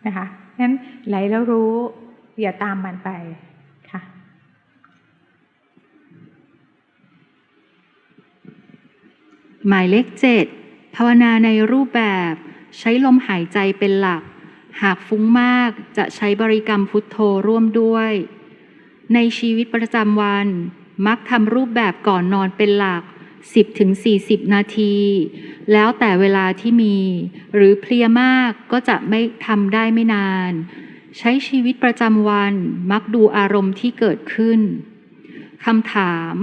นะคะงั้นไหลแล้วรู้อย่าตามมันไปค่ะหมายเลข 7 ภาวนาในรูปแบบใช้ลมหายใจเป็นหลักหากฟุ้งมากจะใช้บริกรรมพุทโธร่วมด้วยในชีวิตประจำวันมักทำรูปแบบก่อนนอนเป็นหลัก 10-40 นาทีแล้วแต่เวลาที่มีหรือเพลียมากก็จะไม่ทำได้ไม่นานใช้ชีวิตประจำวันมักดูอารมณ์ที่เกิดขึ้นคำถาม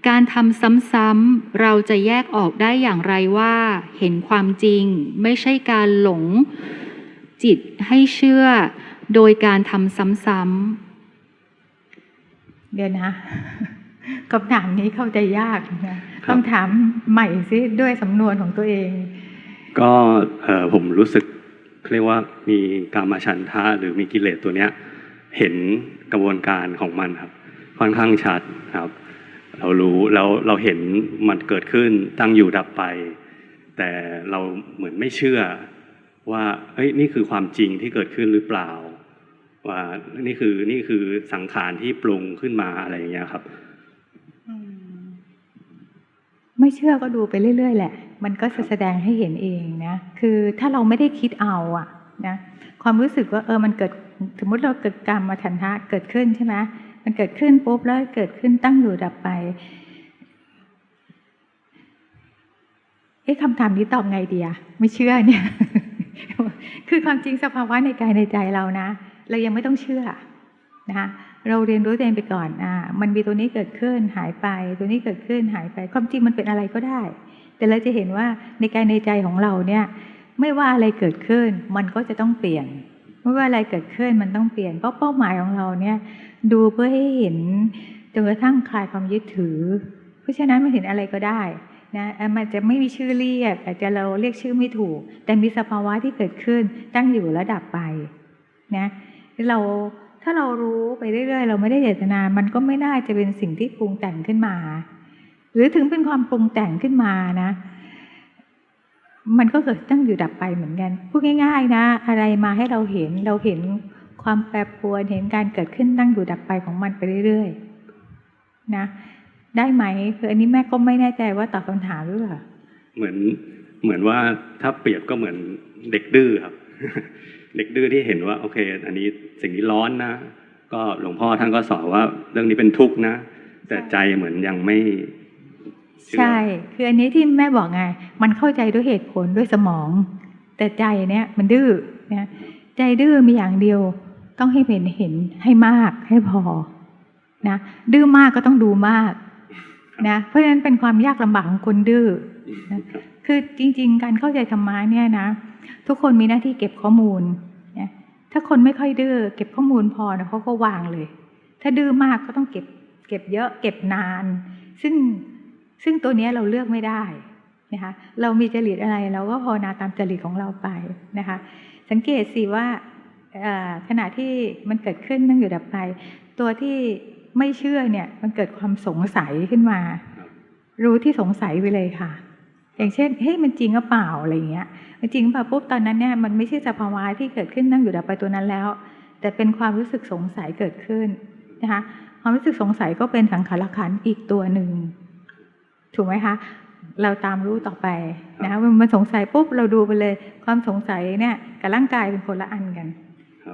การทำซ้ำๆเราจะแยกออกได้อย่างไรว่าเห็นความจริงไม่ใช่การหลงจิตให้เชื่อโดยการทำซ้ำๆเดี๋ยวนะคำถามนี้เข้าใจยากนะคำถามใหม่ซิด้วยสำนวนของตัวเองก็ผมรู้สึกเรียกว่ามีกามฉันทะหรือมีกิเลสตัวเนี้ยเห็นกระบวนการของมันครับค่อนข้างชัดครับเรารู้แล้วเราเห็นมันเกิดขึ้นตั้งอยู่ดับไปแต่เราเหมือนไม่เชื่อว่าเฮ้ยนี่คือความจริงที่เกิดขึ้นหรือเปล่าว่านี่คือสังขารที่ปรุงขึ้นมาอะไรอย่างเงี้ยครับไม่เชื่อก็ดูไปเรื่อยๆแหละมันก็จะแสดงให้เห็นเองนะคือถ้าเราไม่ได้คิดเอาอะนะความรู้สึกว่ามันเกิดสมมติเราเกิดกรรมฉันทะเกิดขึ้นใช่ไหมมันเกิดขึ้นปุ๊บแล้วเกิดขึ้นตั้งอยู่ดับไปคำถามนี้ตอบไงดีอะไม่เชื่อเนี่ย คือความจริงสภาวะในกายในใจเรานะเรายังไม่ต้องเชื่อนะคะเราเรียนรู้ตัวเองไปก่อนมันมีตัวนี้เกิดขึ้นหายไปตัวนี้เกิดขึ้นหายไปความจริงมันเป็นอะไรก็ได้แต่เราจะเห็นว่าในกายในใจของเราเนี่ยไม่ว่าอะไรเกิดขึ้นมันก็จะต้องเปลี่ยนไม่ว่าอะไรเกิดขึ้นมันต้องเปลี่ยนเพราะเป้าหมายของเราเนี่ยดูเพื่อให้เห็นจนกระทั่งคลายความยึดถือเพราะฉะนั้นมันเห็นอะไรก็ได้นะมันจะไม่มีชื่อเรียกอาจจะเราเรียกชื่อไม่ถูกแต่มีสภาวะที่เกิดขึ้นตั้งอยู่และดับไปนะถ้าเรารู้ไปเรื่อยๆเราไม่ได้เจตนามันก็ไม่น่าจะเป็นสิ่งที่ปรุงแต่งขึ้นมาหรือถึงเป็นความปรุงแต่งขึ้นมานะมันก็เกิดตั้งอยู่ดับไปเหมือนกันพูดง่ายๆนะอะไรมาให้เราเห็นความแปรปรวนเห็นการเกิดขึ้นตั้งอยู่ดับไปของมันไปเรื่อยๆนะได้ไหมคืออันนี้แม่ก็ไม่แน่ใจว่าตอบคำถามหรือเปล่าเหมือนว่าถ้าเปรียบก็เหมือนเด็กดื้อครับ เด็กดื้อที่เห็นว่าโอเคอันนี้สิ่งนี้ร้อนนะก็หลวงพ่อท่านก็สอนว่าเรื่องนี้เป็นทุกข์นะแต่ใจเหมือนยังไม่ใช่คืออันนี้ที่แม่บอกไงมันเข้าใจด้วยเหตุผลด้วยสมองแต่ใจเนี่ยมันดื้อนะใจดื้อมีอย่างเดียวต้องให้เห็นให้มากให้พอนะดื้อมากก็ต้องดูมากนะเพราะฉะนั้นเป็นความยากลำบากของคนดื้อนะคือจริงๆการเข้าใจธรรมะเนี่ยนะทุกคนมีหน้าที่เก็บข้อมูลนะถ้าคนไม่ค่อยดื้อเก็บข้อมูลพอนะเขาก็วางเลยถ้าดื้อมากก็ต้องเก็บเยอะเก็บนานซึ่งตัวนี้เราเลือกไม่ได้นะคะเรามีจริตอะไรเราก็ภาวนาตามจริตของเราไปนะคะสังเกตสิว่า ขณะที่มันเกิดขึ้นตั้งอยู่ดับไป ตัวที่ไม่เชื่อเนี่ยมันเกิดความสงสัยขึ้นมา รู้ที่สงสัยไปเลยค่ะ อย่างเช่นเฮ้ยมันจริงหรือเปล่าอะไรอย่างเงี้ยมันจริงหรือเปล่าปุ๊บตอนนั้นเนี่ยมันไม่ใช่สภาวะที่เกิดขึ้นตั้งอยู่ดับไปตัวนั้นแล้ว แต่เป็นความรู้สึกสงสัยเกิดขึ้นนะคะความรู้สึกสงสัยก็เป็นสังขารขันธ์อีกตัวหนึ่งถูกไหมคะเราตามรู้ต่อไปนะคะมันสงสัยปุ๊บเราดูไปเลยความสงสัยเนี่ยกับร่างกายเป็นคนละอันกัน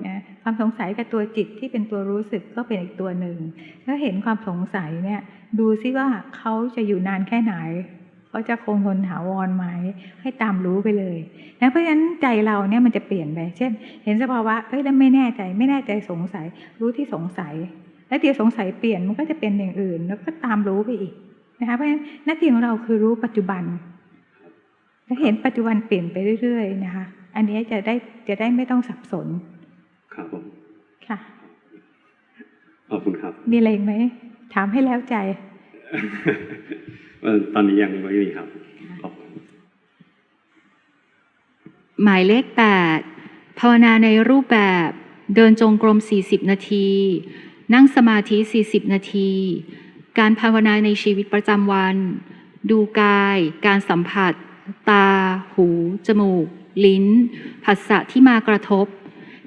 นะความสงสัยกับตัวจิตที่เป็นตัวรู้สึกก็เป็นอีกตัวหนึ่งถ้าเห็นความสงสัยเนี่ยดูซิว่าเขาจะอยู่นานแค่ไหนเขาจะคงทนถาวรไหมให้ตามรู้ไปเลยนะเพราะฉะนั้นใจเราเนี่ยมันจะเปลี่ยนไปเช่นเห็นสภาวะแล้วไม่แน่ใจสงสัยรู้ที่สงสัยแล้วเดี๋ยวสงสัยเปลี่ยนมันก็จะเป็นอย่างอื่นแล้วก็ตามรู้ไปอีกนะคะเพราะฉะนั้นหน้าที่ของเราคือรู้ปัจจุบันแล้วเห็นปัจจุบันเปลี่ยนไปเรื่อยๆนะคะอันนี้จะได้ไม่ต้องสับสนครับผมค่ะขอบคุณครับมีอะไรไหมถามให้แล้วใจ ตอนนี้ยังไม่มีครับขอบคุณหมายเลข 8 ภาวนาในรูปแบบเดินจงกรม40 นาทีนั่งสมาธิ40 นาทีการภาวนาในชีวิตประจำวันดูกายการสัมผัสตาหูจมูกลิ้นผัสสะที่มากระทบ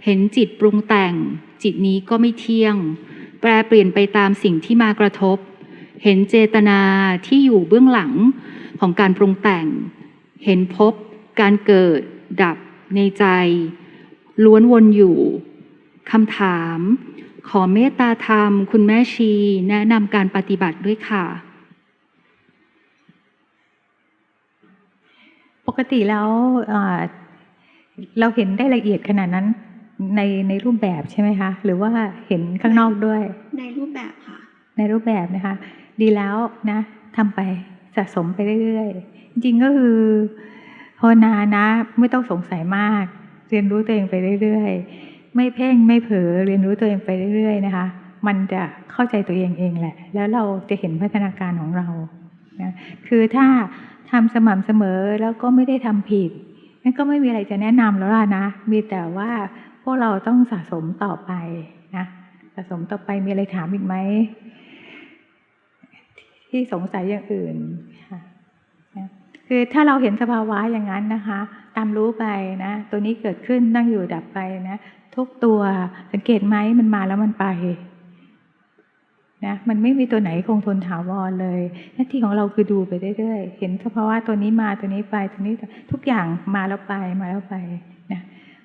เห็นจิตปรุงแต่งจิตนี้ก็ไม่เที่ยงแปรเปลี่ยนไปตามสิ่งที่มากระทบเห็นเจตนาที่อยู่เบื้องหลังของการปรุงแต่งเห็นพบการเกิดดับในใจล้วนวนอยู่คำถามขอเมตตาธรรมคุณแม่ชีแนะนำการปฏิบัติด้วยค่ะปกติแล้วเราเห็นได้ละเอียดขนาดนั้นในรูปแบบใช่ไหมคะหรือว่าเห็นข้างนอกด้วยในรูปแบบค่ะในรูปแบบนะคะดีแล้วนะทำไปสะสมไปเรื่อยๆจริงๆก็คือภาวนานะไม่ต้องสงสัยมากเรียนรู้ตัวเองไปเรื่อยๆไม่เพ่งไม่เผลอเรียนรู้ตัวเองไปเรื่อยๆนะคะมันจะเข้าใจตัวเองเองแหละแล้วเราจะเห็นพัฒนาการของเรานะคือถ้าทำสม่ำเสมอแล้วก็ไม่ได้ทำผิดนั่นก็ไม่มีอะไรจะแนะนำแล้วล่ะนะมีแต่ว่าพวกเราต้องสะสมต่อไปนะสะสมต่อไปมีอะไรถามอีกไหมที่สงสัยอย่างอื่นค่ะคือถ้าเราเห็นสภาวะอย่างนั้นนะคะตามรู้ไปนะตัวนี้เกิดขึ้นตั้งอยู่ดับไปนะทุกตัวสังเกตไหมมันมาแล้วมันไปนะมันไม่มีตัวไหนคงทนถาวรเลยหน้าที่ของเราคือดูไปเรื่อยๆเห็นสภาวะตัวนี้มาตัวนี้ไปตัวนี้ทุกอย่างมาแล้วไปนะ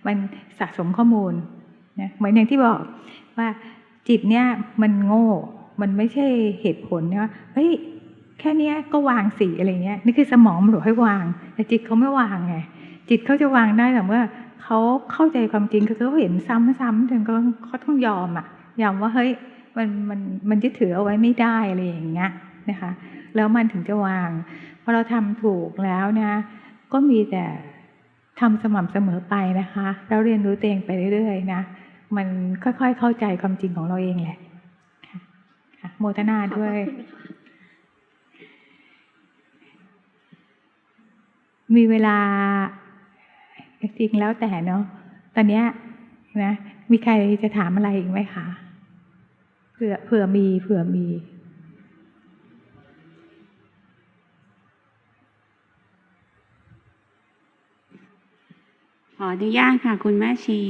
มันสะสมข้อมูลนะเหมือนอย่างที่บอกว่าจิตเนี่ยมันโง่มันไม่ใช่เหตุผลนะว่าเฮ้ยแค่นี้ก็วางสิอะไรเงี้ยนี่คือสมองมันบอกให้วางแต่จิตเขาไม่วางไงจิตเขาจะวางได้แต่เมื่อเขาเข้าใจความจริงคือเขาเห็นซ้ำจนเขาต้องยอมว่าเฮ้ยมันยึดถือเอาไว้ไม่ได้อะไรอย่างเงี้ยนะคะแล้วมันถึงจะวางพอเราทำถูกแล้วนะก็มีแต่ทำสม่ำเสมอไปนะคะแล้วเรียนรู้ตัวเองไปเรื่อยๆนะมันค่อยๆเข้าใจความจริงของเราเองแหละค่ะโมทนาด้วยมีเวลาจริงแล้วแต่เนาะตอนนี้นะมีใครจะถามอะไรอีกไหมคะเผื่อมีขออนุญาตค่ะคุณแม่ชี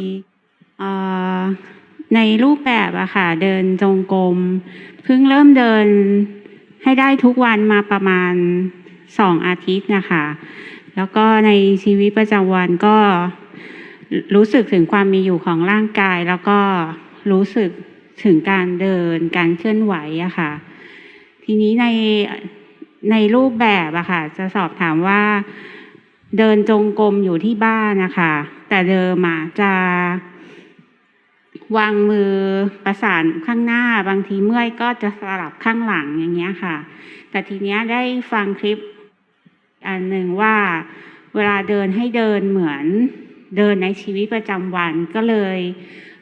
ในรูปแบบอะค่ะเดินจงกรมเพิ่งเริ่มเดินให้ได้ทุกวันมาประมาณ2 อาทิตย์นะคะแล้วก็ในชีวิตประจำวันก็รู้สึกถึงความมีอยู่ของร่างกายแล้วก็รู้สึกถึงการเดินการเคลื่อนไหวอะค่ะทีนี้ในรูปแบบอะค่ะจะสอบถามว่าเดินจงกรมอยู่ที่บ้านนะคะแต่เดิมจะวางมือประสานข้างหน้าบางทีเมื่อยก็จะสลับข้างหลังอย่างเงี้ยค่ะแต่ทีเนี้ยได้ฟังคลิปอันหนึ่งว่าเวลาเดินให้เดินเหมือนเดินในชีวิตประจำวันก็เลย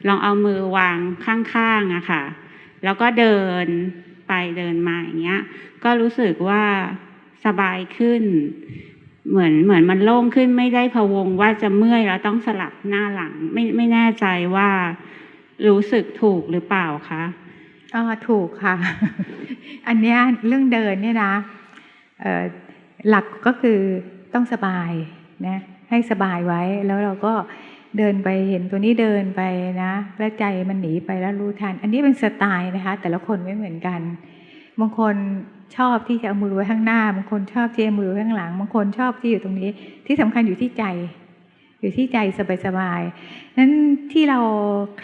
ลองเอามือวางข้างๆอะค่ะแล้วก็เดินไปเดินมาอย่างเงี้ยก็รู้สึกว่าสบายขึ้น เหมือนมันโล่งขึ้นไม่ได้พะวงว่าจะเมื่อยแล้วต้องสลับหน้าหลังไม่แน่ใจว่ารู้สึกถูกหรือเปล่าคะ ถูกค่ะ อันเนี้ยเรื่องเดินเนี่ยนะหลักก็คือต้องสบายนะให้สบายไว้แล้วเราก็เดินไปเห็นตัวนี้เดินไปนะแล้วใจมันหนีไปแล้วรู้ทันอันนี้เป็นสไตล์นะคะแต่ละคนไม่เหมือนกันบางคนชอบที่จะเอามือไว้ข้างหน้าบางคนชอบที่เอามือไว้ข้างหลังบางคนชอบที่อยู่ตรงนี้ที่สำคัญอยู่ที่ใจสบายๆนั้นที่เรา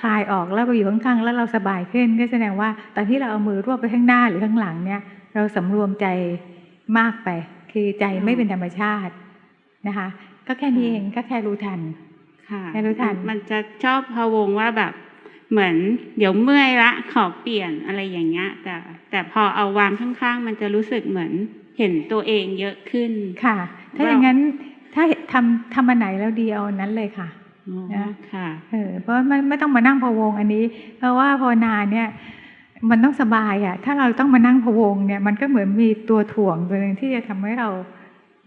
คลายออกแล้วไปอยู่ข้างๆแล้วเราสบายขึ้นก็แสดงว่าตอนที่เราเอามือรวบไปข้างหน้าหรือข้างหลังเนี่ยเราสำรวมใจมากไปคือใจไม่เป็นธรรมชาตินะคะก็แค่นี้เองก็แค่รู้ทันค่ะแค่รู้ทันมันจะชอบพะวงว่าแบบเหมือนเดี๋ยวเมื่อยละขอเปลี่ยนอะไรอย่างเงี้ยแต่พอเอาวางข้างๆมันจะรู้สึกเหมือนเห็นตัวเองเยอะขึ้นค่ะถ้าอย่างนั้นถ้าทำอันไหนแล้วดีเอาอันนั้นเลยค่ะนะค่ะเพราะไม่ต้องมานั่งพะวงอันนี้เพราะว่าภาวนาเนี่ยมันต้องสบายอ่ะถ้าเราต้องมานั่งพะวงเนี่ยมันก็เหมือนมีตัวถ่วงตัวนึงที่จะทำให้เรา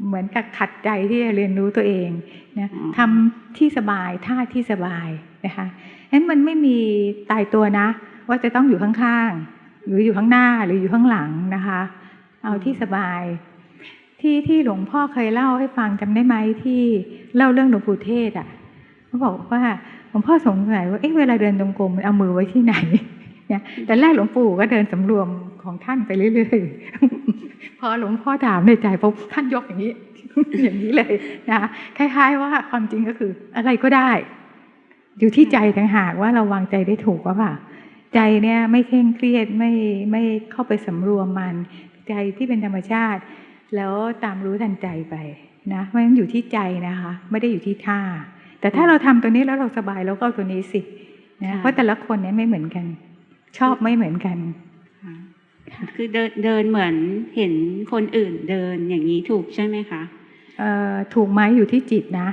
เหมือนกับขัดใจที่จะเรียนรู้ตัวเองนะทำที่สบายท่าที่สบายนะคะนั้นมันไม่มีตายตัวนะว่าจะต้องอยู่ข้างๆหรืออยู่ข้างหน้าหรืออยู่ข้างหลังนะคะเอาที่สบายที่หลวงพ่อเคยเล่าให้ฟังจำได้ไหมที่เล่าเรื่องหลวงปู่เทศอ่ะเขาบอกว่าหลวงพ่อสงสัยว่าเวลาเดินจงกรมเอามือไว้ที่ไหนเนี่ยแต่แรกหลวงปู่ก็เดินสำรวมของท่านไปเรื่อยๆพอหลวงพ่อถามในใจพบท่านยกอย่างนี้ อย่างนี้เลยนะคล้ายๆว่าความจริงก็คืออะไรก็ได้อยู่ที่ใจต่างหากว่าเราวางใจได้ถูกว่าป่ะใจเนี่ยไม่เคร่งเครียดไม่เข้าไปสำรวมมันใจที่เป็นธรรมชาติแล้วตามรู้ทันใจไปนะเพราะฉะนั้นอยู่ที่ใจนะคะไม่ได้อยู่ที่ท่าแต่ถ้าเราทำตัวนี้แล้วเราสบายเราก็เอาตัวนี้สินะเพราะแต่ละคนเนี่ยไม่เหมือนกันชอบไม่เหมือนกันคือเดินเหมือนเห็นคนอื่นเดินอย่างนี้ถูกใช่ไหมคะถูกไหมอยู่ที่จิตนะ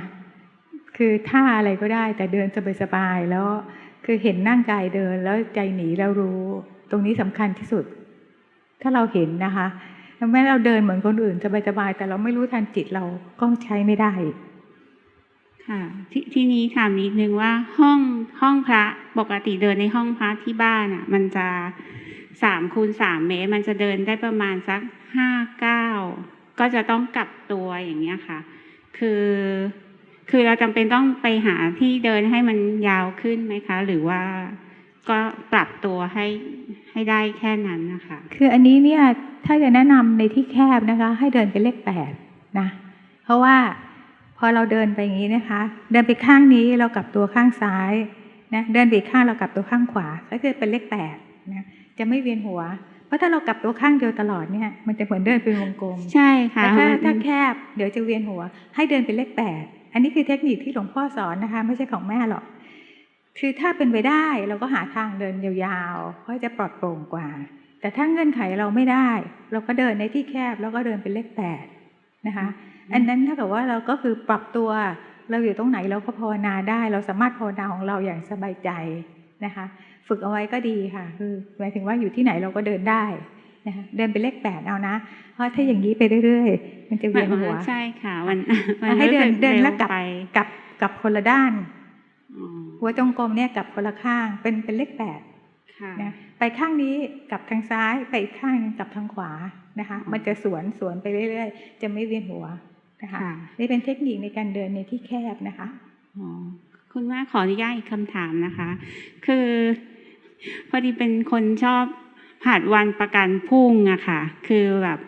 คือท่าอะไรก็ได้แต่เดินสบายๆแล้วคือเห็นนั่งกายเดินแล้วใจหนีแล้วรู้ตรงนี้สำคัญที่สุดถ้าเราเห็นนะคะแม้เราเดินเหมือนคนอื่นสบายๆแต่เราไม่รู้ทันจิตเราก็ใช้ไม่ได้ค่ะที่นี้ถามนิดนึงว่าห้องพระปกติเดินในห้องพระที่บ้านอ่ะมันจะ3x3 เมตรมันจะเดินได้ประมาณสัก5-9ก็จะต้องกลับตัวอย่างเงี้ยค่ะคือเราจำเป็นต้องไปหาที่เดินให้มันยาวขึ้นไหมคะหรือว่าก็ปรับตัวให้ได้แค่นั้นนะคะคืออันนี้เนี่ยถ้าจะแนะนำในที่แคบนะคะให้เดินเป็นเลข8นะเพราะว่าพอเราเดินไปอย่างนี้นะคะเดินไปข้างนี้เรากลับตัวข้างซ้ายนะเดินไปข้างเรากลับตัวข้างขวาก็คือเป็นเลข8นะจะไม่เวียนหัวเพราะถ้าเรากลับตัวข้างเดียวตลอดเนี่ยมันจะเหมือนเดินเป็นวงกลมใช่ค่ะแต่ถ้าแคบเดี๋ยวจะเวียนหัวให้เดินเป็นเลข8อันนี้คือเทคนิคที่หลวงพ่อสอนนะคะไม่ใช่ของแม่หรอกคือถ้าเป็นไปได้เราก็หาทางเดินยาวๆเพราะจะปลอดโปร่งกว่าแต่ถ้าเงื่อนไขเราไม่ได้เราก็เดินในที่แคบแล้วก็เดินเป็นเลข8นะคะอันนั้นถ้าเกิดว่าเราก็คือปรับตัวเราอยู่ตรงไหนเราก็ภาวนาได้เราสามารถภาวนาของเราอย่างสบายใจนะคะฝึกเอาไว้ก็ดีค่ะคือหมายถึงว่าอยู่ที่ไหนเราก็เดินได้นะคะเดินเป็นเลข8เอานะเพราะถ้าอย่างนี้ไปเรื่อยๆมันจะเวียนหัวใช่ค่ะมันให้เดินแล้วกลับคนละด้านหัวจงกรมเนี่ยกลับคนละข้างเป็นเลข8นะไปข้างนี้กลับทางซ้ายไปอีกข้างนึงกลับทางขวานะคะมันจะสวนไปเรื่อยๆจะไม่เวียนหัวนะคะนี่เป็นเทคนิคในการเดินในที่แคบนะคะคุณแม่ขออนุญาตอีกคำถามนะคะคือพอดีเป็นคนชอบผัดวันประกันพรุ่งอะค่ะคือแบบ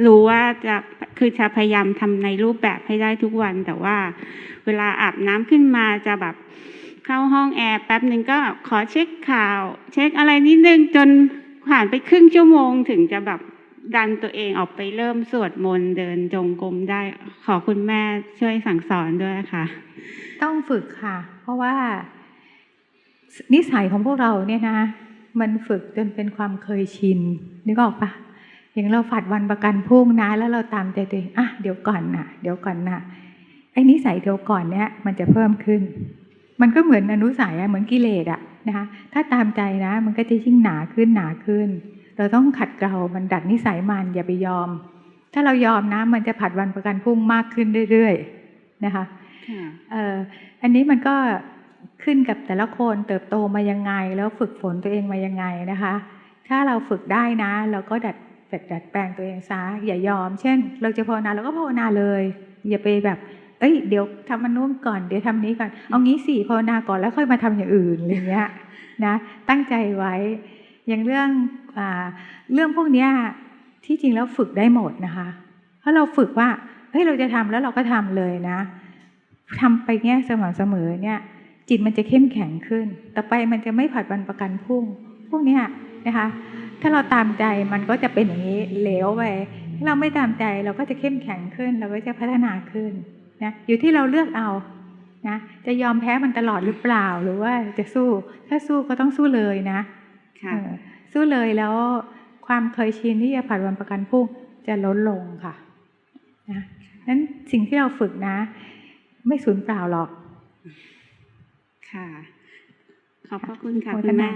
รู้ว่าจะพยายามทำในรูปแบบให้ได้ทุกวันแต่ว่าเวลาอาบน้ำขึ้นมาจะแบบเข้าห้องแอร์แป๊บนึงก็ขอเช็คข่าวเช็คอะไรนิดนึงจนผ่านไปครึ่งชั่วโมงถึงจะแบบดันตัวเองออกไปเริ่มสวดมนต์เดินจงกรมได้ขอคุณแม่ช่วยสั่งสอนด้วยค่ะต้องฝึกค่ะเพราะว่านิสัยของพวกเราเนี่ยนะมันฝึกจนเป็นความเคยชินนึกออกปะอย่างเราฝัดวันประกันพรุ่งนะแล้วเราตามใจตัวเองเดี๋ยวก่อนนะไอ้นิสัยเดี๋ยวก่อนเนี่ยมันจะเพิ่มขึ้นมันก็เหมือนอนุสัยเหมือนกิเลสนะคะถ้าตามใจนะมันก็จะยิ่งหนาขึ้นเราต้องขัดเกลามันดัดนิสัยมันอย่าไปยอม ถ้าเรายอมนะมันจะผัดวันประกันพรุ่งมากขึ้นเรื่อยๆนะคะ ค่ะ อันนี้มันก็ขึ้นกับแต่ละคนเติบโตมายังไงแล้วฝึกฝนตัวเองมายังไงนะคะ ถ้าเราฝึกได้นะเราก็ดัดแปลงตัวเองซะอย่ายอม เช่น เราจะภาวนาเราก็ภาวนาเลยอย่าไปแบบเดี๋ยวทำอันนู้นก่อนเดี๋ยวทำนี้ก่อนเอางี้สิภาวนาก่อนแล้วค่อยมาทำอย่างอื่นอะไรเงี้ยนะตั้งใจไว้อย่างเรื่องพวกเนี้ยที่จริงแล้วฝึกได้หมดนะคะเพราะเราฝึกว่าเราจะทำแล้วเราก็ทำเลยนะทำไปเนี้ยสม่ำเสมอเนี่ยจิตมันจะเข้มแข็งขึ้นต่อไปมันจะไม่ผัดวันประกันพรุ่งพวกเนี้ยนะคะถ้าเราตามใจมันก็จะเป็นอย่างนี้เหลวไปถ้าเราไม่ตามใจเราก็จะเข้มแข็งขึ้นเราก็จะพัฒนาขึ้นนะอยู่ที่เราเลือกเอานะจะยอมแพ้มันตลอดหรือเปล่าหรือว่าจะสู้ถ้าสู้ก็ต้องสู้เลยนะสู้เลยแล้วความเคยชินที่จะผัดวันประกันพรุ่งจะลดลงค่ะนะนั้นสิ่งที่เราฝึกนะไม่สูญเปล่าหรอกค่ะขอบพระคุณค่ะคุณแม่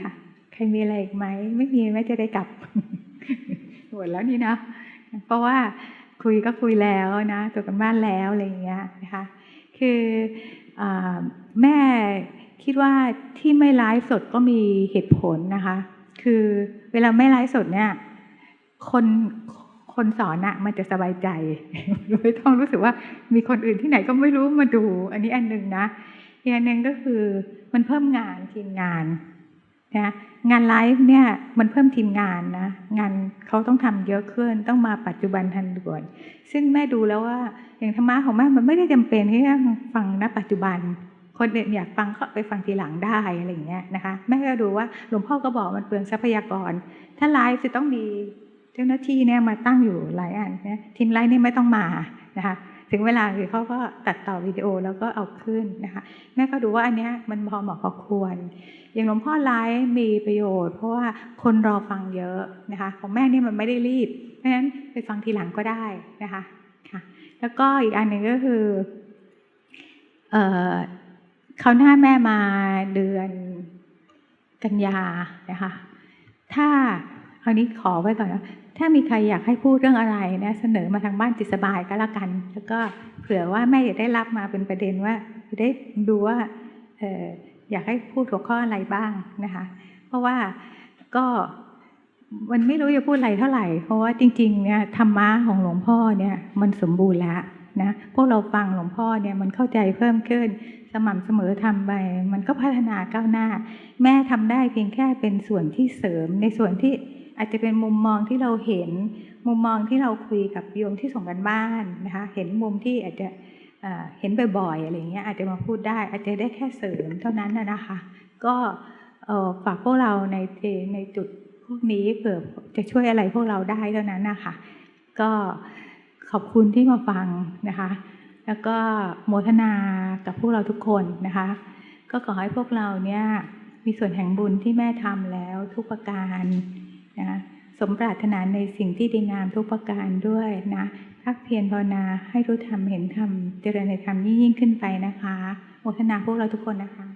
ค่ะใครมีอะไรอีกไหมไม่มีแม่จะได้กลับ หมดแล้วนี่นะเพราะว่าคุยก็คุยแล้วนะตัวกันบ้านแล้วอะไรอย่างเงี้ยนะคะคือแม่คิดว่าที่ไม่ไลฟ์สดก็มีเหตุผลนะคะคือเวลาไม่ไลฟ์สดเนี่ยคนสอนอะมันจะสบายใจ ไม่ต้องรู้สึกว่ามีคนอื่นที่ไหนก็ไม่รู้มาดูอันนี้อันหนึ่งนะอีกอันหนึ่งก็คือมันเพิ่มงานทีมงานนะงานไลฟ์เนี่ยมันเพิ่มทีมงานนะงานเขาต้องทำเยอะขึ้นต้องมาปัจจุบันทันด่วนซึ่งแม่ดูแล้วว่าอย่างธรรมะของแม่มันไม่ได้จำเป็นที่จะฟังณปัจจุบันคนอื่นอยากฟังก็ไปฟังทีหลังได้อะไรอย่างเงี้ยนะคะแม่ก็ดูว่าหลวงพ่อก็บอกมันเปลืองทรัพยากรถ้าไลฟ์จะต้องมีเจ้าหน้าที่เนี่ยมาตั้งอยู่หลายอันนะทีมไลฟ์นี่ไม่ต้องมานะคะถึงเวลาคือเขาก็ตัดต่อวิดีโอแล้วก็เอาขึ้นนะคะแม่ก็ดูว่าอันเนี้ยมันพอเหมาะพอควรอย่างหลวงพ่อไลฟ์มีประโยชน์เพราะว่าคนรอฟังเยอะนะคะของแม่นี่มันไม่ได้รีบเพราะฉะนั้นไปฟังทีหลังก็ได้นะคะค่ะแล้วก็อีกอันหนึ่งก็คือคราวหน้าแม่มาเดือนกันยานะคะถ้าเอานี้ขอไว้ก่อนนะถ้ามีใครอยากให้พูดเรื่องอะไรนะเสนอมาทางบ้านจิตสบายก็แล้วกันแล้วก็เผื่อว่าแม่จะได้รับมาเป็นประเด็นว่าจะได้ดูว่าอยากให้พูดหัวข้ออะไรบ้างนะคะเพราะว่าก็มันไม่รู้จะพูดอะไรเท่าไหร่เพราะว่าจริงๆเนี่ยธรรมะของหลวงพ่อเนี่ยมันสมบูรณ์แล้วนะพวกเราฟังหลวงพ่อเนี่ยมันเข้าใจเพิ่มขึ้นสม่ำเสมอทำไปมันก็พัฒนาก้าวหน้าแม่ทำได้เพียงแค่เป็นส่วนที่เสริมในส่วนที่อาจจะเป็นมุมมองที่เราเห็นมุมมองที่เราคุยกับโยมที่ส่งกันบ้านนะคะเห็นมุมที่อาจจะเห็นบ่อยๆอะไรเงี้ยอาจจะมาพูดได้อาจจะได้แค่เสริมเท่านั้นนะคะก็ฝากพวกเราในจุดพวกนี้เผื่อจะช่วยอะไรพวกเราได้เท่านั้นนะคะก็ขอบคุณที่มาฟังนะคะแล้วก็โมทนากับพวกเราทุกคนนะคะก็ขอให้พวกเราเนี่ยมีส่วนแห่งบุญที่แม่ทำแล้วทุกประการนะสมปรารถนาในสิ่งที่ดีงามทุกประการด้วยนะพักเพียรภาวนาให้รู้ธรรมเห็นธรรมเจริญในธรรมยิ่งขึ้นไปนะคะโมทนาพวกเราทุกคนนะคะ